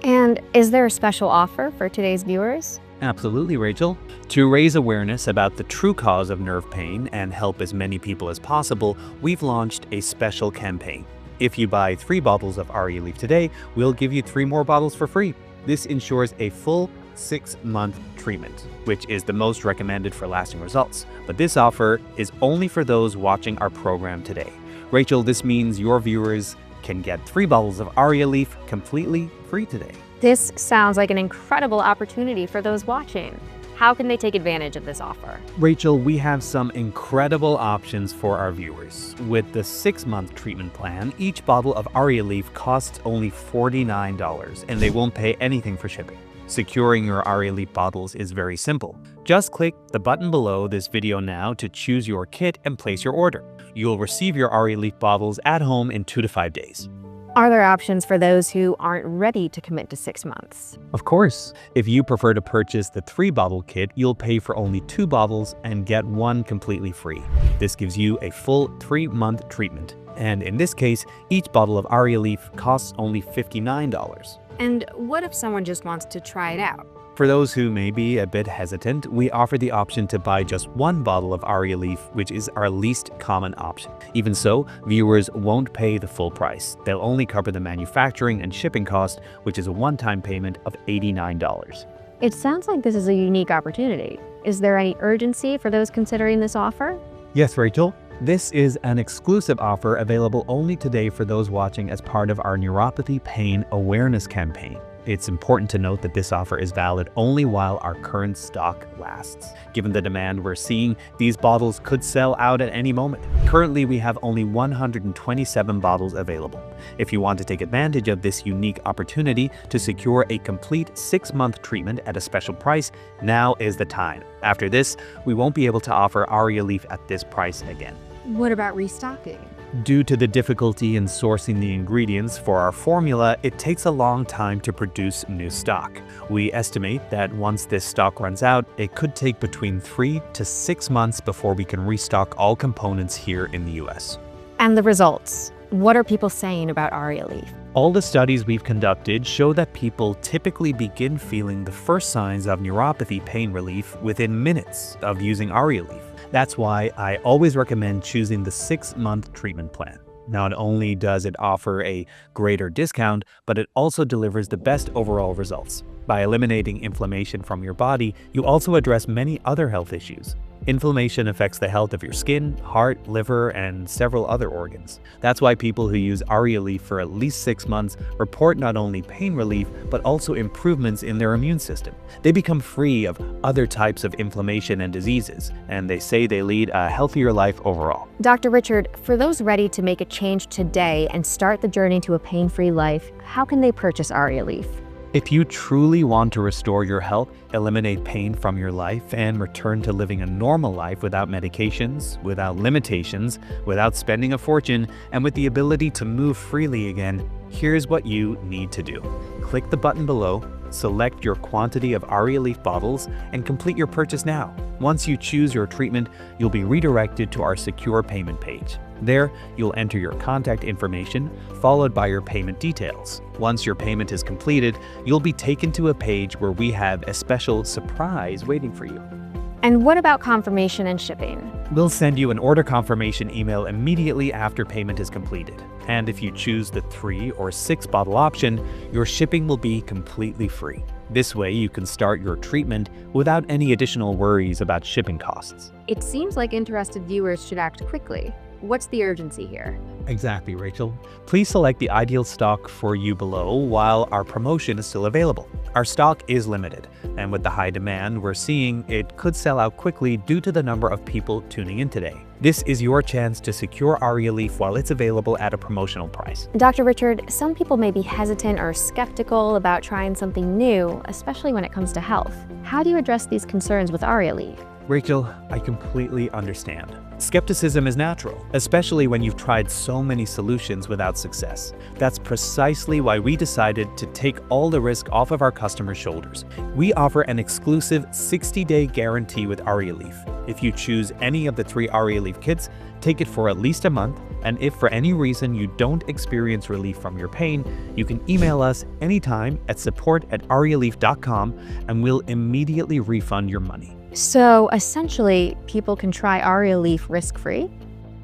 And is there a special offer for today's viewers?
Absolutely, Rachel. To raise awareness about the true cause of nerve pain and help as many people as possible, we've launched a special campaign. If you buy 3 bottles of Arialief today, we'll give you 3 more bottles for free. This ensures a full 6-month treatment, which is the most recommended for lasting results. But this offer is only for those watching our program today. Rachel, this means your viewers can get 3 bottles of Arialief completely free today.
This sounds like an incredible opportunity for those watching. How can they take advantage of this offer?
Rachel, we have some incredible options for our viewers. With the 6-month treatment plan, each bottle of Arialief costs only $49, and they won't pay anything for shipping. Securing your Arialief bottles is very simple. Just click the button below this video now to choose your kit and place your order. You'll receive your Arialief bottles at home in 2 to 5 days.
Are there options for those who aren't ready to commit to 6 months?
Of course. If you prefer to purchase the 3-bottle kit, you'll pay for only 2 bottles and get 1 completely free. This gives you a full 3-month treatment. And in this case, each bottle of Arialief costs only $59.
And what if someone just wants to try it out?
For those who may be a bit hesitant, we offer the option to buy just 1 bottle of Arialief, which is our least common option. Even so, viewers won't pay the full price. They'll only cover the manufacturing and shipping cost, which is a one-time payment of $89.
It sounds like this is a unique opportunity. Is there any urgency for those considering this offer?
Yes, Rachel. This is an exclusive offer available only today for those watching as part of our Neuropathy Pain Awareness campaign. It's important to note that this offer is valid only while our current stock lasts. Given the demand we're seeing, these bottles could sell out at any moment. Currently, we have only 127 bottles available. If you want to take advantage of this unique opportunity to secure a complete 6-month treatment at a special price, now is the time. After this, we won't be able to offer Arialief at this price again.
What about restocking?
Due to the difficulty in sourcing the ingredients for our formula, it takes a long time to produce new stock. We estimate that once this stock runs out, it could take between 3 to 6 months before we can restock all components here in the US.
And the results? What are people saying about Arialief?
All the studies we've conducted show that people typically begin feeling the first signs of neuropathy pain relief within minutes of using Arialief. That's why I always recommend choosing the 6-month treatment plan. Not only does it offer a greater discount, but it also delivers the best overall results. By eliminating inflammation from your body, you also address many other health issues. Inflammation affects the health of your skin, heart, liver, and several other organs. That's why people who use Arialief for at least 6 months report not only pain relief, but also improvements in their immune system. They become free of other types of inflammation and diseases, and they say they lead a healthier life overall.
Dr. Richard, for those ready to make a change today and start the journey to a pain-free life, how can they purchase Arialief?
If you truly want to restore your health, eliminate pain from your life, and return to living a normal life without medications, without limitations, without spending a fortune, and with the ability to move freely again, here's what you need to do. Click the button below, select your quantity of Arialief bottles, and complete your purchase now. Once you choose your treatment, you'll be redirected to our secure payment page. There, you'll enter your contact information, followed by your payment details. Once your payment is completed, you'll be taken to a page where we have a special surprise waiting for you.
And what about confirmation and shipping?
We'll send you an order confirmation email immediately after payment is completed. And if you choose the 3 or 6 bottle option, your shipping will be completely free. This way, you can start your treatment without any additional worries about shipping costs.
It seems like interested viewers should act quickly. What's the urgency here?
Exactly, Rachel. Please select the ideal stock for you below while our promotion is still available. Our stock is limited, and with the high demand we're seeing, it could sell out quickly due to the number of people tuning in today. This is your chance to secure Arialief while it's available at a promotional price.
Dr. Richard, some people may be hesitant or skeptical about trying something new, especially when it comes to health. How do you address these concerns with Arialief?
Rachel, I completely understand. Skepticism is natural, especially when you've tried so many solutions without success. That's precisely why we decided to take all the risk off of our customers' shoulders. We offer an exclusive 60-day guarantee with Arialief. If you choose any of the 3 Arialief kits, take it for at least a month, and if for any reason you don't experience relief from your pain, you can email us anytime at support@arialief.com and we'll immediately refund your money.
So essentially, people can try Arialief risk-free?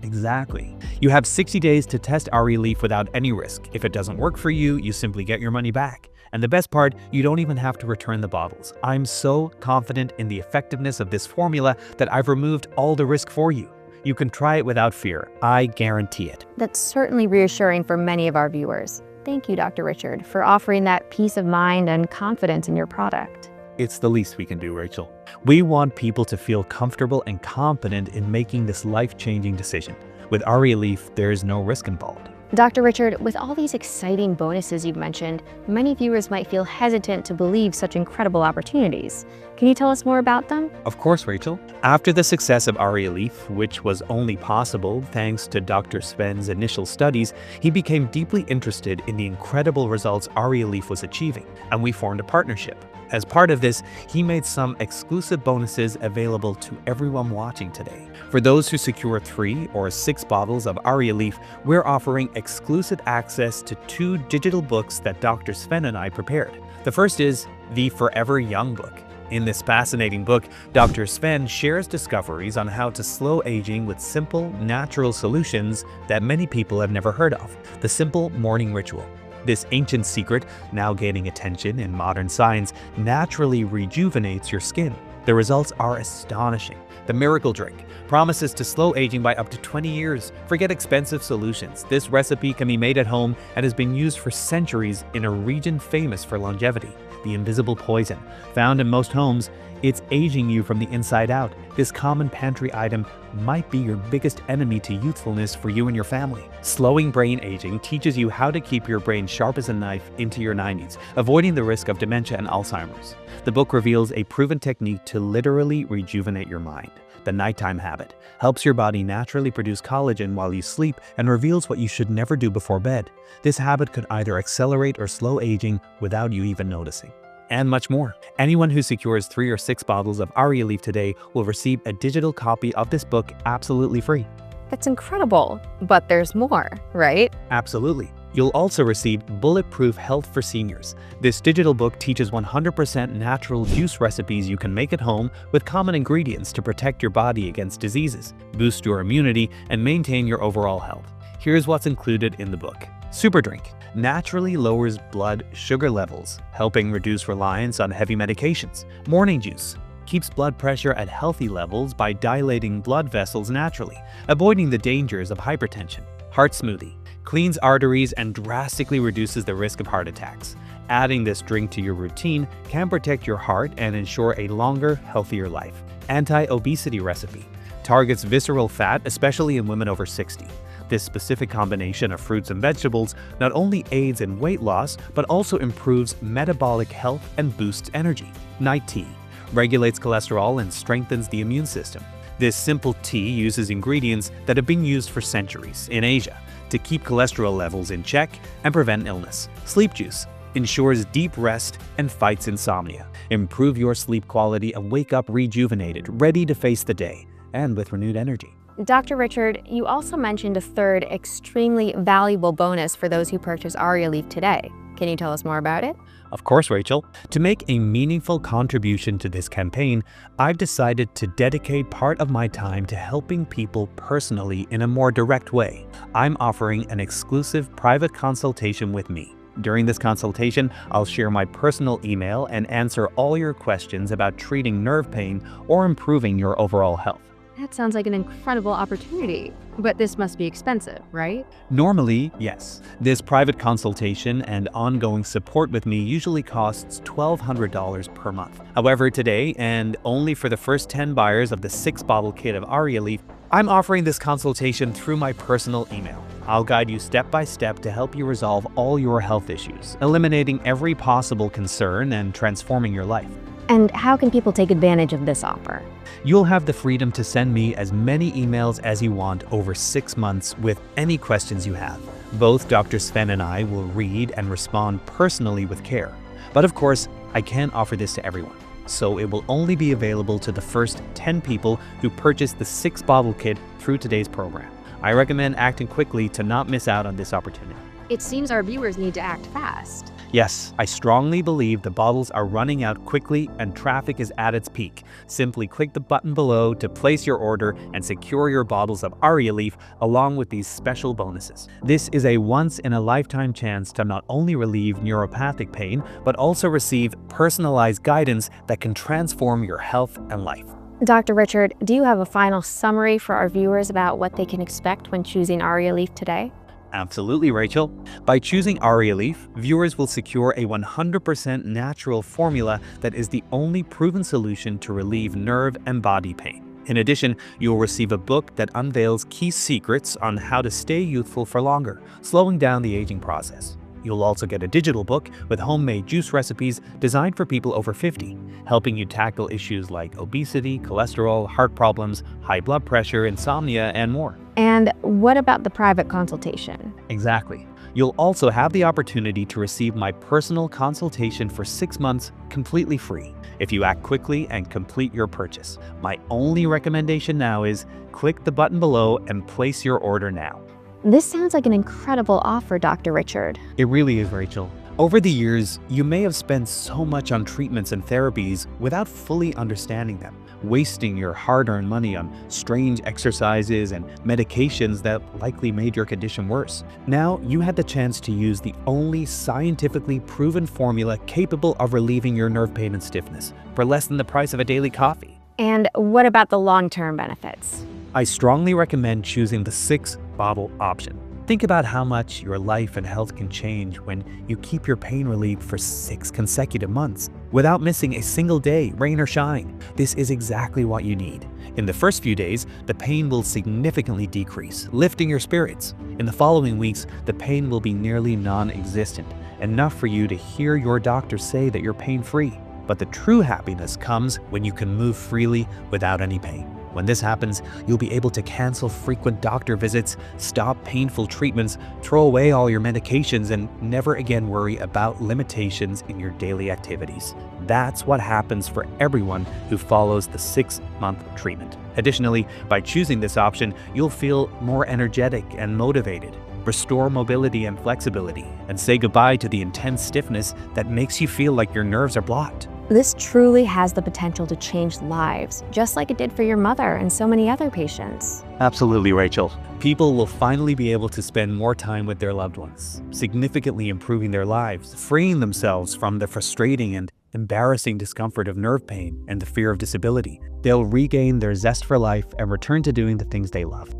Exactly. You have 60 days to test Arialief without any risk. If it doesn't work for you, you simply get your money back. And the best part, you don't even have to return the bottles. I'm so confident in the effectiveness of this formula that I've removed all the risk for you. You can try it without fear. I guarantee it.
That's certainly reassuring for many of our viewers. Thank you, Dr. Richard, for offering that peace of mind and confidence in your product.
It's the least we can do, Rachel. We want people to feel comfortable and confident in making this life-changing decision. With Arialief, there is no risk involved.
Dr. Richard, with all these exciting bonuses you've mentioned, many viewers might feel hesitant to believe such incredible opportunities. Can you tell us more about them?
Of course, Rachel. After the success of Arialief, which was only possible thanks to Dr. Sven's initial studies, he became deeply interested in the incredible results Arialief was achieving, and we formed a partnership. As part of this, he made some exclusive bonuses available to everyone watching today. For those who secure 3 or 6 bottles of Arialief, we're offering exclusive access to 2 digital books that Dr. Sven and I prepared. The first is the Forever Young book. In this fascinating book, Dr. Sven shares discoveries on how to slow aging with simple, natural solutions that many people have never heard of. The simple morning ritual. This ancient secret, now gaining attention in modern science, naturally rejuvenates your skin. The results are astonishing. The miracle drink promises to slow aging by up to 20 years. Forget expensive solutions. This recipe can be made at home and has been used for centuries in a region famous for longevity. The invisible poison, found in most homes, it's aging you from the inside out. This common pantry item might be your biggest enemy to youthfulness for you and your family. Slowing brain aging teaches you how to keep your brain sharp as a knife into your 90s, avoiding the risk of dementia and Alzheimer's. The book reveals a proven technique to literally rejuvenate your mind. The nighttime habit helps your body naturally produce collagen while you sleep and reveals what you should never do before bed. This habit could either accelerate or slow aging without you even noticing. And much more. Anyone who secures 3 or 6 bottles of Arialief today will receive a digital copy of this book absolutely free.
That's incredible, but there's more, right?
Absolutely. You'll also receive Bulletproof Health for Seniors. This digital book teaches 100% natural juice recipes you can make at home with common ingredients to protect your body against diseases, boost your immunity, and maintain your overall health. Here's what's included in the book. Super Drink naturally lowers blood sugar levels, helping reduce reliance on heavy medications. Morning Juice keeps blood pressure at healthy levels by dilating blood vessels naturally, avoiding the dangers of hypertension. Heart Smoothie cleans arteries and drastically reduces the risk of heart attacks. Adding this drink to your routine can protect your heart and ensure a longer, healthier life. Anti-obesity recipe targets visceral fat, especially in women over 60. This specific combination of fruits and vegetables not only aids in weight loss, but also improves metabolic health and boosts energy. Night Tea regulates cholesterol and strengthens the immune system. This simple tea uses ingredients that have been used for centuries in Asia to keep cholesterol levels in check and prevent illness. Sleep Juice ensures deep rest and fights insomnia. Improve your sleep quality and wake up rejuvenated, ready to face the day, and with renewed energy.
Dr. Richard, you also mentioned a third extremely valuable bonus for those who purchase Arialief today. Can you tell us more about it?
Of course, Rachel. To make a meaningful contribution to this campaign, I've decided to dedicate part of my time to helping people personally in a more direct way. I'm offering an exclusive private consultation with me. During this consultation, I'll share my personal email and answer all your questions about treating nerve pain or improving your overall health.
That sounds like an incredible opportunity, but this must be expensive, right?
Normally, yes. This private consultation and ongoing support with me usually costs $1,200 per month. However, today, and only for the first 10 buyers of the 6-bottle kit of Arialief, I'm offering this consultation through my personal email. I'll guide you step by step to help you resolve all your health issues, eliminating every possible concern and transforming your life.
And how can people take advantage of this offer?
You'll have the freedom to send me as many emails as you want over 6 months with any questions you have. Both Dr. Sven and I will read and respond personally with care. But of course, I can't offer this to everyone, so it will only be available to the first 10 people who purchase the 6-bottle kit through today's program. I recommend acting quickly to not miss out on this opportunity.
It seems our viewers need to act fast.
Yes, I strongly believe the bottles are running out quickly and traffic is at its peak. Simply click the button below to place your order and secure your bottles of Arialief along with these special bonuses. This is a once-in-a-lifetime chance to not only relieve neuropathic pain, but also receive personalized guidance that can transform your health and life.
Dr. Richard, do you have a final summary for our viewers about what they can expect when choosing Arialief today?
Absolutely, Rachel. By choosing Arialief, viewers will secure a 100% natural formula that is the only proven solution to relieve nerve and body pain. In addition, you'll receive a book that unveils key secrets on how to stay youthful for longer, slowing down the aging process. You'll also get a digital book with homemade juice recipes designed for people over 50, helping you tackle issues like obesity, cholesterol, heart problems, high blood pressure, insomnia, and more.
And what about the private consultation?
Exactly. You'll also have the opportunity to receive my personal consultation for 6 months completely free if you act quickly and complete your purchase. My only recommendation now is click the button below and place your order now.
This sounds like an incredible offer, Dr. Richard.
It really is, Rachel. Over the years, you may have spent so much on treatments and therapies without fully understanding them, wasting your hard-earned money on strange exercises and medications that likely made your condition worse. Now, you had the chance to use the only scientifically proven formula capable of relieving your nerve pain and stiffness for less than the price of a daily coffee.
And what about the long-term benefits?
I strongly recommend choosing the 6-bottle option. Think about how much your life and health can change when you keep your pain relieved for 6 consecutive months without missing a single day, rain or shine. This is exactly what you need. In the first few days, the pain will significantly decrease, lifting your spirits. In the following weeks, the pain will be nearly non-existent, enough for you to hear your doctor say that you're pain-free. But the true happiness comes when you can move freely without any pain. When this happens, you'll be able to cancel frequent doctor visits, stop painful treatments, throw away all your medications, and never again worry about limitations in your daily activities. That's what happens for everyone who follows the 6-month treatment. Additionally, by choosing this option, you'll feel more energetic and motivated, restore mobility and flexibility, and say goodbye to the intense stiffness that makes you feel like your nerves are blocked.
This truly has the potential to change lives, just like it did for your mother and so many other patients.
Absolutely, Rachel. People will finally be able to spend more time with their loved ones, significantly improving their lives, freeing themselves from the frustrating and embarrassing discomfort of nerve pain and the fear of disability. They'll regain their zest for life and return to doing the things they love.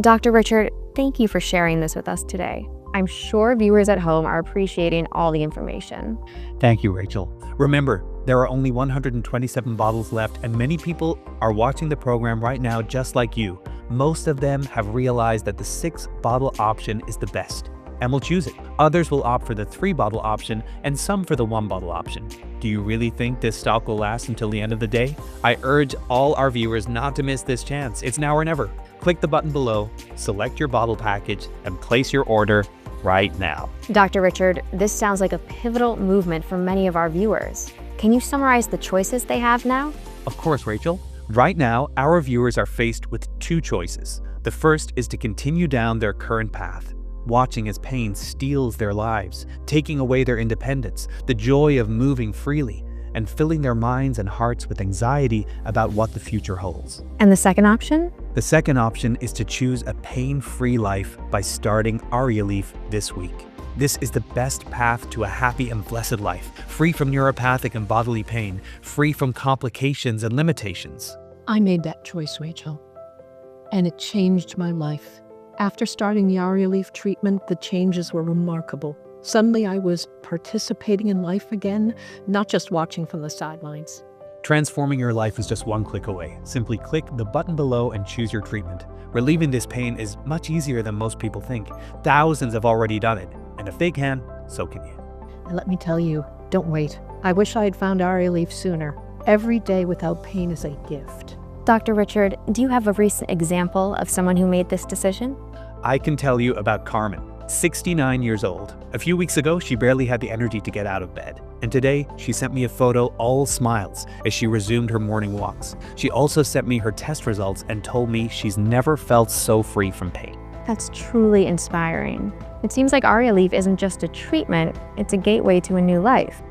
Dr. Richard, thank you for sharing this with us today. I'm sure viewers at home are appreciating all the information.
Thank you, Rachel. Remember, there are only 127 bottles left, and many people are watching the program right now just like you. Most of them have realized that the 6-bottle option is the best and will choose it. Others will opt for the 3-bottle option and some for the 1-bottle option. Do you really think this stock will last until the end of the day? I urge all our viewers not to miss this chance. It's now or never. Click the button below, select your bottle package, and place your order right now.
Dr. Richard, this sounds like a pivotal movement for many of our viewers. Can you summarize the choices they have now?
Of course, Rachel. Right now, our viewers are faced with 2 choices. The first is to continue down their current path, watching as pain steals their lives, taking away their independence, the joy of moving freely, and filling their minds and hearts with anxiety about what the future holds.
And the second option?
The second option is to choose a pain-free life by starting Arialief this week. This is the best path to a happy and blessed life, free from neuropathic and bodily pain, free from complications and limitations.
I made that choice, Rachel, and it changed my life. After starting the Arialief treatment, the changes were remarkable. Suddenly, I was participating in life again, not just watching from the sidelines.
Transforming your life is just one click away. Simply click the button below and choose your treatment. Relieving this pain is much easier than most people think. Thousands have already done it, and if they can, so can you.
And let me tell you, Don't wait. I wish I had found Arialief sooner. Every day without pain is a gift.
Dr. Richard, do you have a recent example of someone who made this decision?
I can tell you about Carmen, 69 years old. A few weeks ago, she barely had the energy to get out of bed. And today, she sent me a photo all smiles as she resumed her morning walks. She also sent me her test results and told me she's never felt so free from pain.
That's truly inspiring. It seems like Arialief isn't just a treatment, it's a gateway to a new life.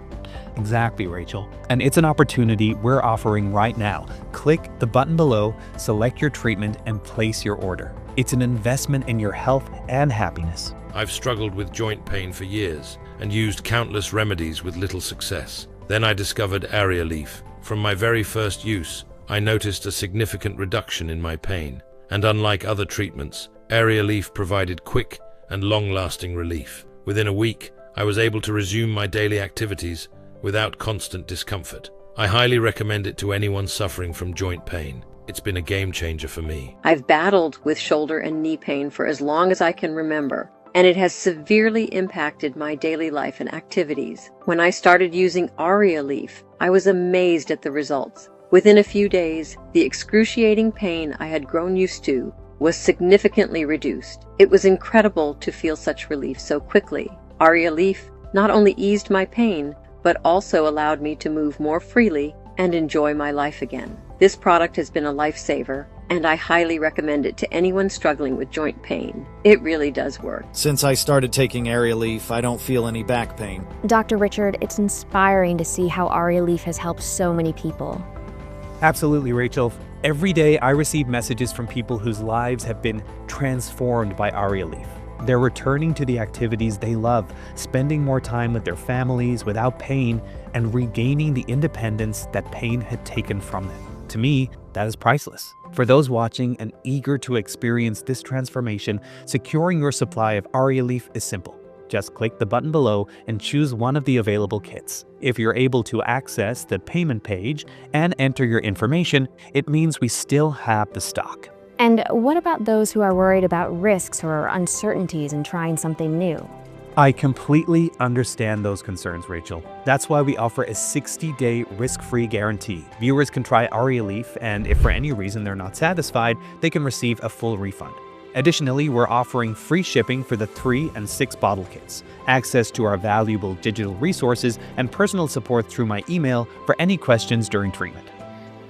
Exactly, Rachel. And it's an opportunity we're offering right now. Click the button below, select your treatment, and place your order. It's an investment in your health and happiness.
I've struggled with joint pain for years and used countless remedies with little success. Then I discovered Arialief. From my very first use, I noticed a significant reduction in my pain. And unlike other treatments, Arialief provided quick and long-lasting relief. Within a week, I was able to resume my daily activities without constant discomfort. I highly recommend it to anyone suffering from joint pain. It's been a game changer for me.
I've battled with shoulder and knee pain for as long as I can remember, and it has severely impacted my daily life and activities. When I started using Arialief, I was amazed at the results. Within a few days, the excruciating pain I had grown used to was significantly reduced. It was incredible to feel such relief so quickly. Arialief not only eased my pain, but also allowed me to move more freely and enjoy my life again. This product has been a lifesaver, and I highly recommend it to anyone struggling with joint pain. It really does work.
Since I started taking Arialief, I don't feel any back pain.
Dr. Richard, it's inspiring to see how Arialief has helped so many people.
Absolutely, Rachel. Every day I receive messages from people whose lives have been transformed by Arialief. They're returning to the activities they love, spending more time with their families without pain, and regaining the independence that pain had taken from them. To me, that is priceless. For those watching and eager to experience this transformation, securing your supply of Arialief is simple. Just click the button below and choose one of the available kits. If you're able to access the payment page and enter your information, it means we still have the stock.
And what about those who are worried about risks or uncertainties in trying something new?
I completely understand those concerns, Rachel. That's why we offer a 60-day risk-free guarantee. Viewers can try Arialief, and if for any reason they're not satisfied, they can receive a full refund. Additionally, we're offering free shipping for the 3 and 6 bottle kits, access to our valuable digital resources, and personal support through my email for any questions during treatment.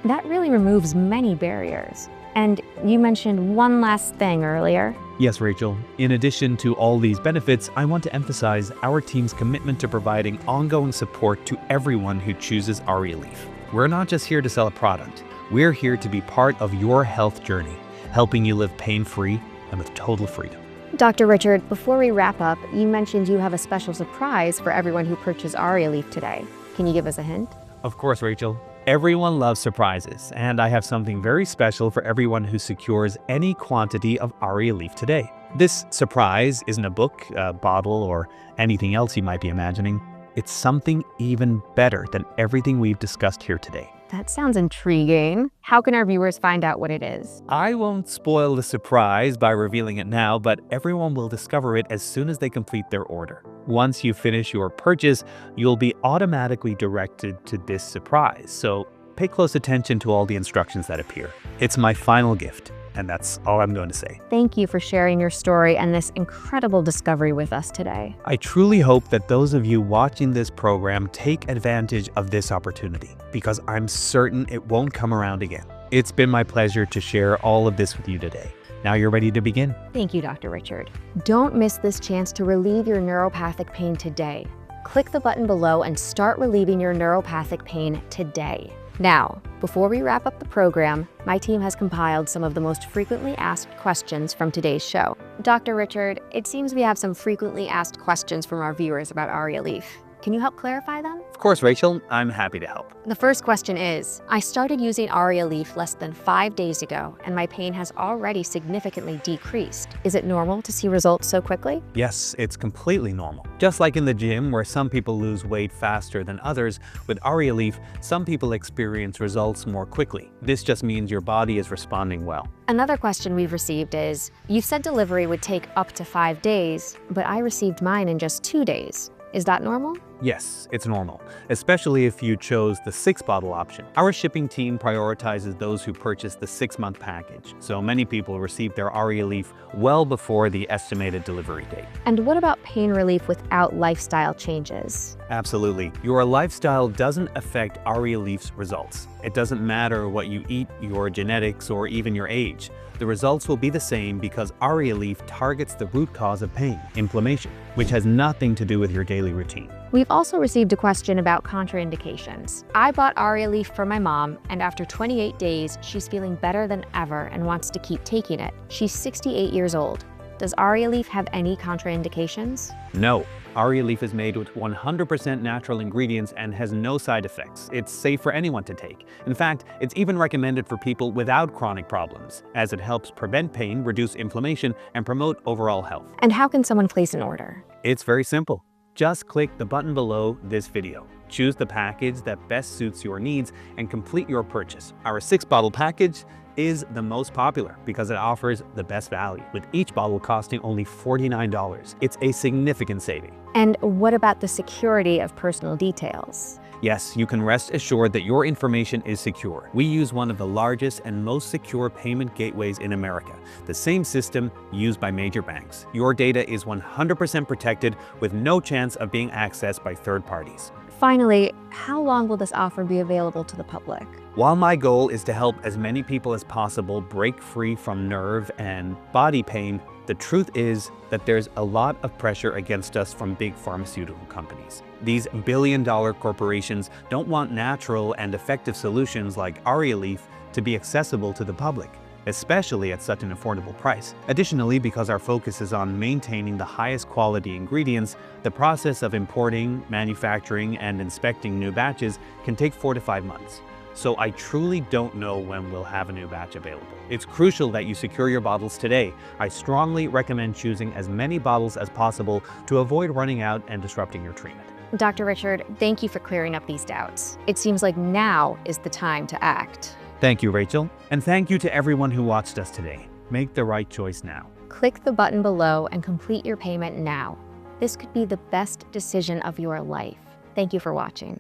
That really removes many barriers. And you mentioned one last thing earlier.
Yes, Rachel. In addition to all these benefits, I want to emphasize our team's commitment to providing ongoing support to everyone who chooses Arialief. We're not just here to sell a product. We're here to be part of your health journey, helping you live pain-free and with total freedom.
Dr. Richard, before we wrap up, you mentioned you have a special surprise for everyone who purchased Arialief today. Can you give us a hint?
Of course, Rachel. Everyone loves surprises, and I have something very special for everyone who secures any quantity of Arialief today. This surprise isn't a book, a bottle, or anything else you might be imagining. It's something even better than everything we've discussed here today.
That sounds intriguing. How can our viewers find out what it is?
I won't spoil the surprise by revealing it now, but everyone will discover it as soon as they complete their order. Once you finish your purchase, you'll be automatically directed to this surprise, so pay close attention to all the instructions that appear. It's my final gift, and that's all I'm going to say.
Thank you for sharing your story and this incredible discovery with us today.
I truly hope that those of you watching this program take advantage of this opportunity, because I'm certain it won't come around again. It's been my pleasure to share all of this with you today. Now you're ready to begin.
Thank you, Dr. Richard. Don't miss this chance to relieve your neuropathic pain today. Click the button below and start relieving your neuropathic pain today. Now, before we wrap up the program, my team has compiled some of the most frequently asked questions from today's show. Dr. Richard, it seems we have some frequently asked questions from our viewers about Arialief. Can you help clarify them?
Of course, Rachel, I'm happy to help.
The first question is, I started using Arialief less than 5 days ago, and my pain has already significantly decreased. Is it normal to see results so quickly?
Yes, it's completely normal. Just like in the gym, where some people lose weight faster than others, with Arialief, some people experience results more quickly. This just means your body is responding well.
Another question we've received is, you said delivery would take up to 5 days, but I received mine in just 2 days. Is that normal?
Yes, it's normal, especially if you chose the 6-bottle option. Our shipping team prioritizes those who purchase the 6-month package, so many people receive their Arialief well before the estimated delivery date.
And what about pain relief without lifestyle changes?
Absolutely. Your lifestyle doesn't affect Arialief's results. It doesn't matter what you eat, your genetics, or even your age. The results will be the same because Arialief targets the root cause of pain, inflammation, which has nothing to do with your daily routine.
We've also received a question about contraindications. I bought Arialief for my mom, and after 28 days, she's feeling better than ever and wants to keep taking it. She's 68 years old. Does Arialief have any contraindications?
No. Arialief is made with 100% natural ingredients and has no side effects. It's safe for anyone to take. In fact, it's even recommended for people without chronic problems, as it helps prevent pain, reduce inflammation, and promote overall health.
And how can someone place an order?
It's very simple. Just click the button below this video. Choose the package that best suits your needs and complete your purchase. Our 6-bottle package is the most popular because it offers the best value, with each bottle costing only $49. It's a significant saving.
And what about the security of personal details?
Yes, you can rest assured that your information is secure. We use one of the largest and most secure payment gateways in America, the same system used by major banks. Your data is 100% protected with no chance of being accessed by third parties.
Finally, how long will this offer be available to the public?
While my goal is to help as many people as possible break free from nerve and body pain, the truth is that there's a lot of pressure against us from big pharmaceutical companies. These billion-dollar corporations don't want natural and effective solutions like Arialief to be accessible to the public, especially at such an affordable price. Additionally, because our focus is on maintaining the highest quality ingredients, the process of importing, manufacturing, and inspecting new batches can take 4 to 5 months. So I truly don't know when we'll have a new batch available. It's crucial that you secure your bottles today. I strongly recommend choosing as many bottles as possible to avoid running out and disrupting your treatment.
Dr. Richard, thank you for clearing up these doubts. It seems like now is the time to act.
Thank you, Rachel. And thank you to everyone who watched us today. Make the right choice now.
Click the button below and complete your payment now. This could be the best decision of your life. Thank you for watching.